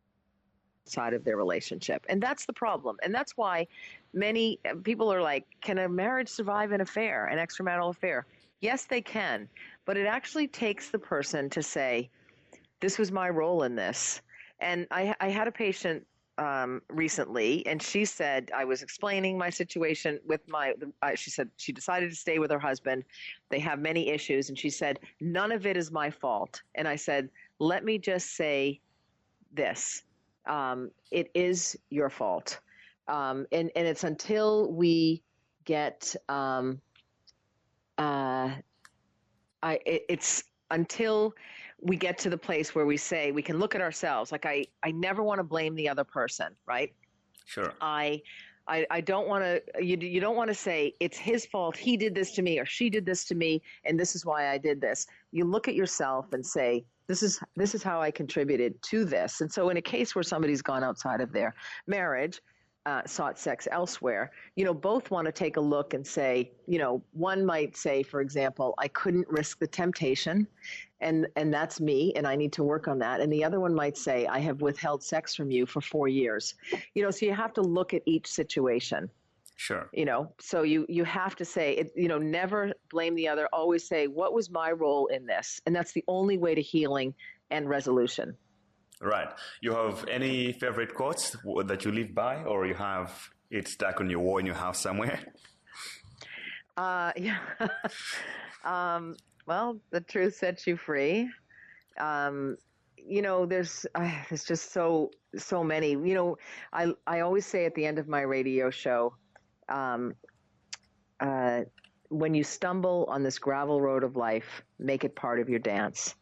side of their relationship? And that's the problem. And that's why many people are like, can a marriage survive an affair, an extramarital affair? Yes, they can. But it actually takes the person to say, this was my role in this. And I had a patient recently, and she said, I was explaining my situation with she said she decided to stay with her husband. They have many issues. And she said, none of it is my fault. And I said, let me just say this. It is your fault. And it's until we get it's until we get to the place where we say, we can look at ourselves. Like I never want to blame the other person, right? Sure. I don't want to, you don't want to say it's his fault. He did this to me, or she did this to me, and this is why I did this. You look at yourself and say, this is how I contributed to this. And so in a case where somebody's gone outside of their marriage, sought sex elsewhere, both want to take a look and say, one might say, for example, I couldn't risk the temptation, and that's me, and I need to work on that. And the other one might say, I have withheld sex from you for 4 years. So you have to look at each situation. Sure. So you have to say it, never blame the other. Always say, what was my role in this? And that's the only way to healing and resolution. Right. You have any favorite quotes that you live by, or you have it stuck on your wall in your house somewhere? Yeah. Well, the truth sets you free. There's just so many. I always say at the end of my radio show, when you stumble on this gravel road of life, make it part of your dance.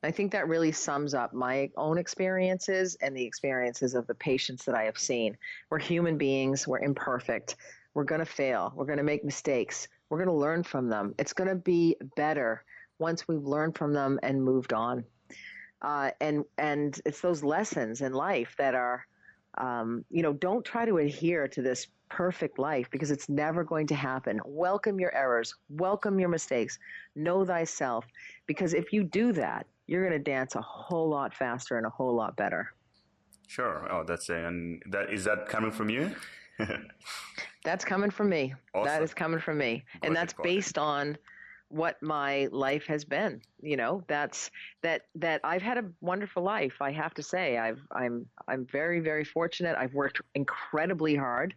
I think that really sums up my own experiences and the experiences of the patients that I have seen. We're human beings. We're imperfect. We're going to fail. We're going to make mistakes. We're going to learn from them. It's going to be better once we've learned from them and moved on. And it's those lessons in life that are, don't try to adhere to this perfect life, because it's never going to happen. Welcome your errors. Welcome your mistakes. Know thyself. Because if you do that, you're going to dance a whole lot faster and a whole lot better. Sure. Oh, is that coming from you? That's coming from me. Awesome. That is coming from me. And that's based on what my life has been. That's that I've had a wonderful life. I have to say, I'm very, very fortunate. I've worked incredibly hard.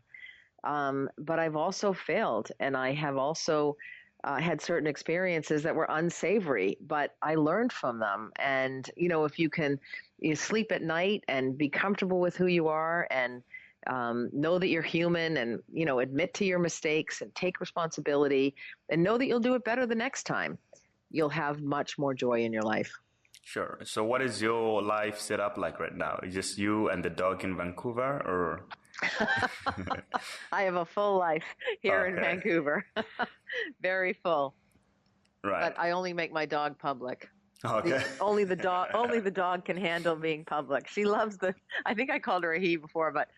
But I've also failed, and I have also had certain experiences that were unsavory, but I learned from them. And, if you can sleep at night and be comfortable with who you are, and know that you're human, and, admit to your mistakes and take responsibility, and know that you'll do it better the next time, you'll have much more joy in your life. Sure. So what is your life set up like right now? Is just you and the dog in Vancouver, or? I have a full life here in Vancouver. Very full. Right. But I only make my dog public. Okay. Only the dog can handle being public. She loves I think I called her a he before, but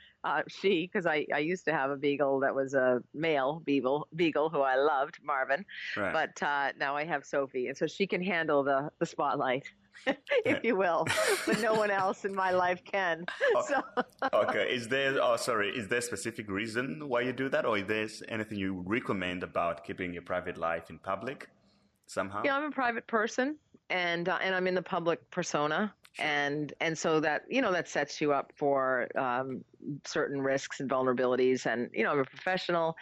because I used to have a beagle that was a male beagle who I loved, Marvin. Right. But now I have Sophie, and so she can handle the spotlight. If you will, but no one else in my life can. So. Okay. Is there a specific reason why you do that, or is there anything you recommend about keeping your private life in public somehow? Yeah, I'm a private person, and I'm in the public persona. Sure. And so that, that sets you up for certain risks and vulnerabilities. And, I'm a professional,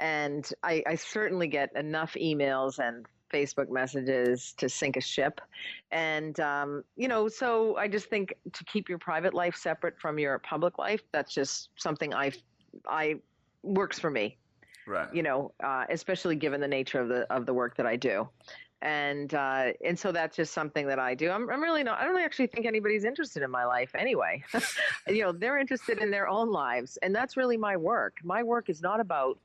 and I certainly get enough emails and Facebook messages to sink a ship. And, so I just think to keep your private life separate from your public life, that's just something I works for me. Right. Especially given the nature of the work that I do. And so that's just something that I do. I'm really not, I don't actually think anybody's interested in my life anyway. They're interested in their own lives. And that's really my work. My work is not about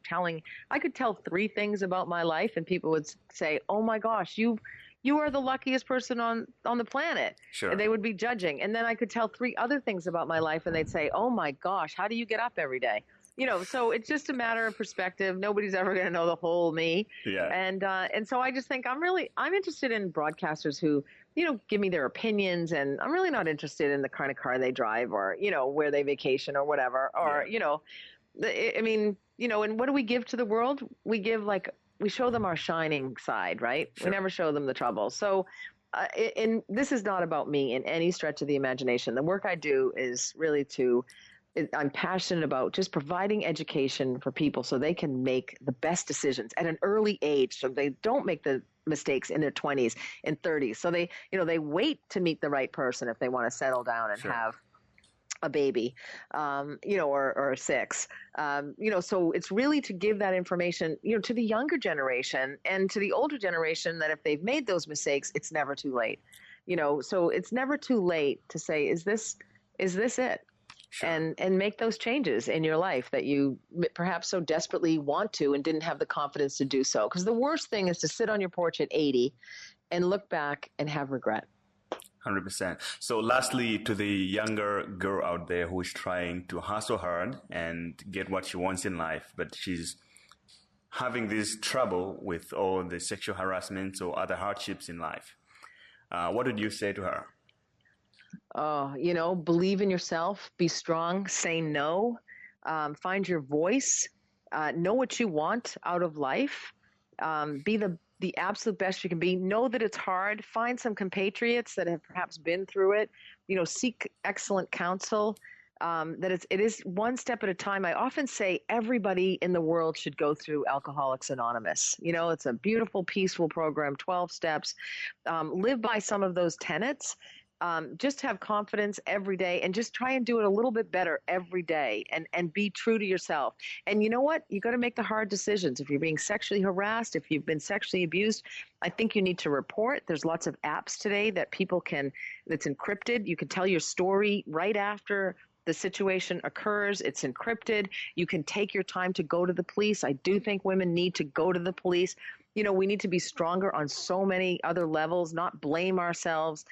I could tell 3 things about my life and people would say, oh my gosh, you are the luckiest person on the planet. Sure. And they would be judging. And then I could tell 3 other things about my life and they'd say, oh my gosh, how do you get up every day? So it's just a matter of perspective. Nobody's ever going to know the whole me. Yeah. And so I just think I'm interested in broadcasters who, give me their opinions, and I'm really not interested in the kind of car they drive or, where they vacation or whatever, or, and what do we give to the world? We show them our shining side, right? Sure. We never show them the trouble. So, and this is not about me in any stretch of the imagination. The work I do is really I'm passionate about just providing education for people so they can make the best decisions at an early age, so they don't make the mistakes in their 20s and 30s. So they wait to meet the right person if they want to settle down and have a baby, or 6. So it's really to give that information, to the younger generation and to the older generation, that if they've made those mistakes, it's never too late. So it's never too late to say, is this it? Sure. And make those changes in your life that you perhaps so desperately want to and didn't have the confidence to do so. Because the worst thing is to sit on your porch at 80 and look back and have regret. 100%. So lastly, to the younger girl out there who is trying to hustle hard and get what she wants in life, but she's having this trouble with all the sexual harassment or other hardships in life, What did you say to her? Believe in yourself, be strong, say no, find your voice, know what you want out of life, be the absolute best you can be. Know that it's hard. Find some compatriots that have perhaps been through it. Seek excellent counsel. That it is one step at a time. I often say everybody in the world should go through Alcoholics Anonymous. It's a beautiful, peaceful program, 12 steps. Live by some of those tenets. Just have confidence every day and just try and do it a little bit better every day and be true to yourself. And you know what? You got to make the hard decisions. If you're being sexually harassed, if you've been sexually abused, I think you need to report. There's lots of apps today that that's encrypted. You can tell your story right after the situation occurs. It's encrypted. You can take your time to go to the police. I do think women need to go to the police. We need to be stronger on so many other levels, not blame ourselves,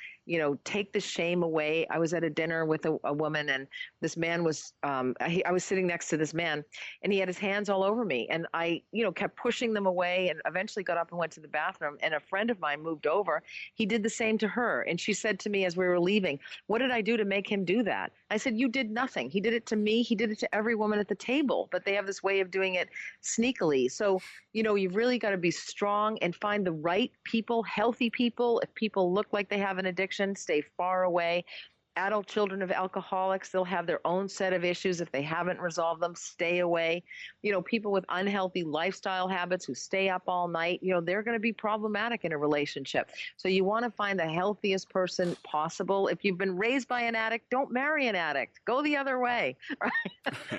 take the shame away. I was at a dinner with a woman, and this man was, I was sitting next to this man, and he had his hands all over me. And I, kept pushing them away and eventually got up and went to the bathroom. And a friend of mine moved over. He did the same to her. And she said to me as we were leaving, "What did I do to make him do that?" I said, "You did nothing. He did it to me. He did it to every woman at the table. But they have this way of doing it sneakily." So, you've really got to be strong and find the right people, healthy people. If people look like they have an addiction, stay far away. Adult children of alcoholics, they'll have their own set of issues. If they haven't resolved them, stay away. People with unhealthy lifestyle habits who stay up all night, they're going to be problematic in a relationship. So you want to find the healthiest person possible. If you've been raised by an addict, don't marry an addict. Go the other way. Right?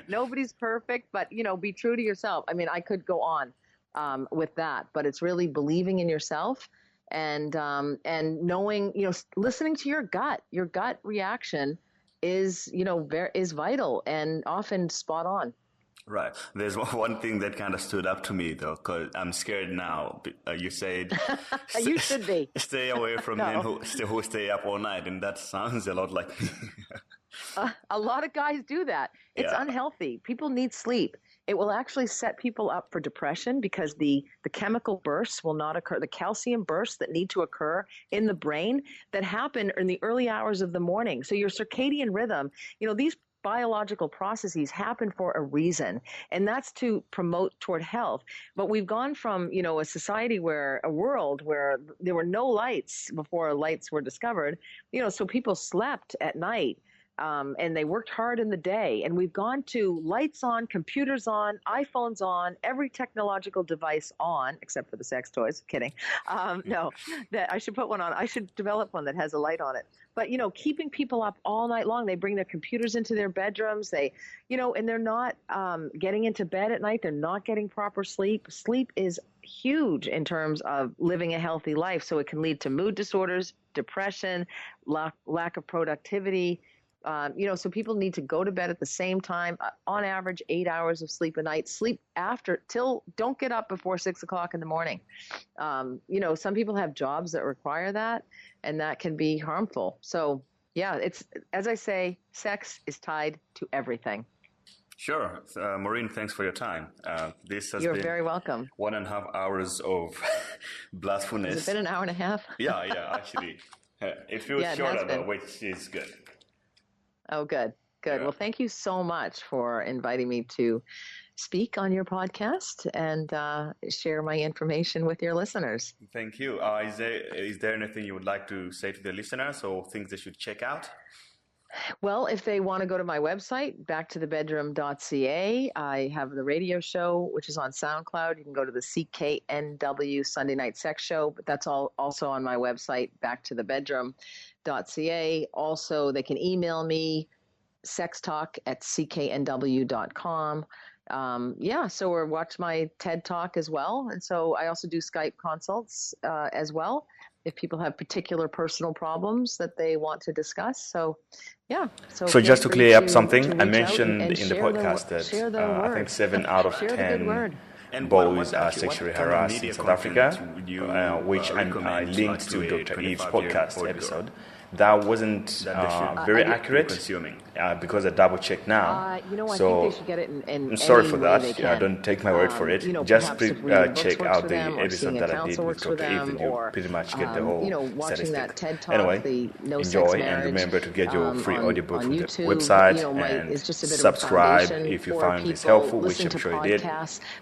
Nobody's perfect, but, be true to yourself. I mean, I could go on with that, but it's really believing in yourself and knowing, listening to your gut reaction is vital and often spot on. Right. There's one thing that kind of stood up to me though, because I'm scared now. You said you should be. Stay away from men who stay up all night, and that sounds a lot like me. A lot of guys do that. It's unhealthy. People need sleep. It will actually set people up for depression because the chemical bursts will not occur, the calcium bursts that need to occur in the brain that happen in the early hours of the morning. So your circadian rhythm, these biological processes happen for a reason, and that's to promote toward health. But we've gone from, a world where there were no lights before lights were discovered, so people slept at night. And they worked hard in the day, and we've gone to lights on, computers on, iPhones on, every technological device on, except for the sex toys. Kidding. No, that I should put one on. I should develop one that has a light on it. But, keeping people up all night long, they bring their computers into their bedrooms. They, and they're not getting into bed at night. They're not getting proper sleep. Sleep is huge in terms of living a healthy life. So it can lead to mood disorders, depression, lack of productivity. So people need to go to bed at the same time, on average, 8 hours of sleep a night. Sleep don't get up before 6 o'clock in the morning. Some people have jobs that require that, and that can be harmful. So, it's, as I say, sex is tied to everything. Sure. Maureen, thanks for your time. This has You're been very welcome. 1.5 hours of blissfulness. Has it been an hour and a half? Yeah, actually. It feels shorter, though, which is good. Oh, good. Yeah. Well, thank you so much for inviting me to speak on your podcast and share my information with your listeners. Thank you. Is there anything you would like to say to the listeners or things they should check out? Well, if they want to go to my website, backtothebedroom.ca, I have the radio show, which is on SoundCloud. You can go to the CKNW Sunday Night Sex Show, but that's also on my website, backtothebedroom.ca. Also, they can email me, sextalk@cknw.com. So or watch my TED Talk as well. And so I also do Skype consults as well, if people have particular personal problems that they want to discuss. So just to clear up something, I mentioned in the podcast that I think 7 out of 10 boys are sexually harassed in South Africa, which I linked to Dr. Eve's podcast episode. that wasn't very accurate. Consuming. Because I double checked now. You know, I so think they should get it in I'm sorry any for way that. they can. Don't take my word for it. You know, just check out the episode that I did with Dr. Eve, and you pretty much get the whole you know, watching statistic. that TED Talk, anyway, the No enjoy Sex Marriage, and remember to get your free audiobook from YouTube, the website, you know, and it's just a bit subscribe of a if you for found this people, helpful, which listen I'm to sure you did.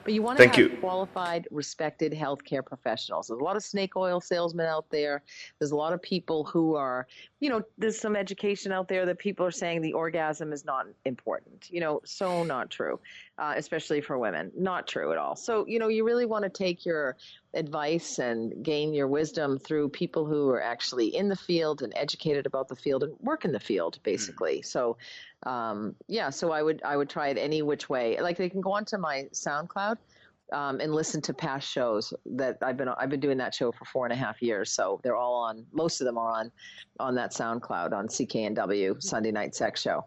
But you want to Thank have you. qualified, respected healthcare professionals. There's a lot of snake oil salesmen out there. There's a lot of people who are, you know, there's some education out there that people are saying the orgasm is not important. You know, so not true, especially for women. Not true at all. So, you know, you really want to take your advice and gain your wisdom through people who are actually in the field and educated about the field and work in the field, basically. So, so I would try it any which way. Like, they can go onto my SoundCloud and listen to past shows that I've been doing that show for 4.5 years. So they're all on, most of them are on that SoundCloud on CKNW Sunday Night Sex Show.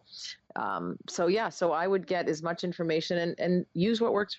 So I would get as much information and use what works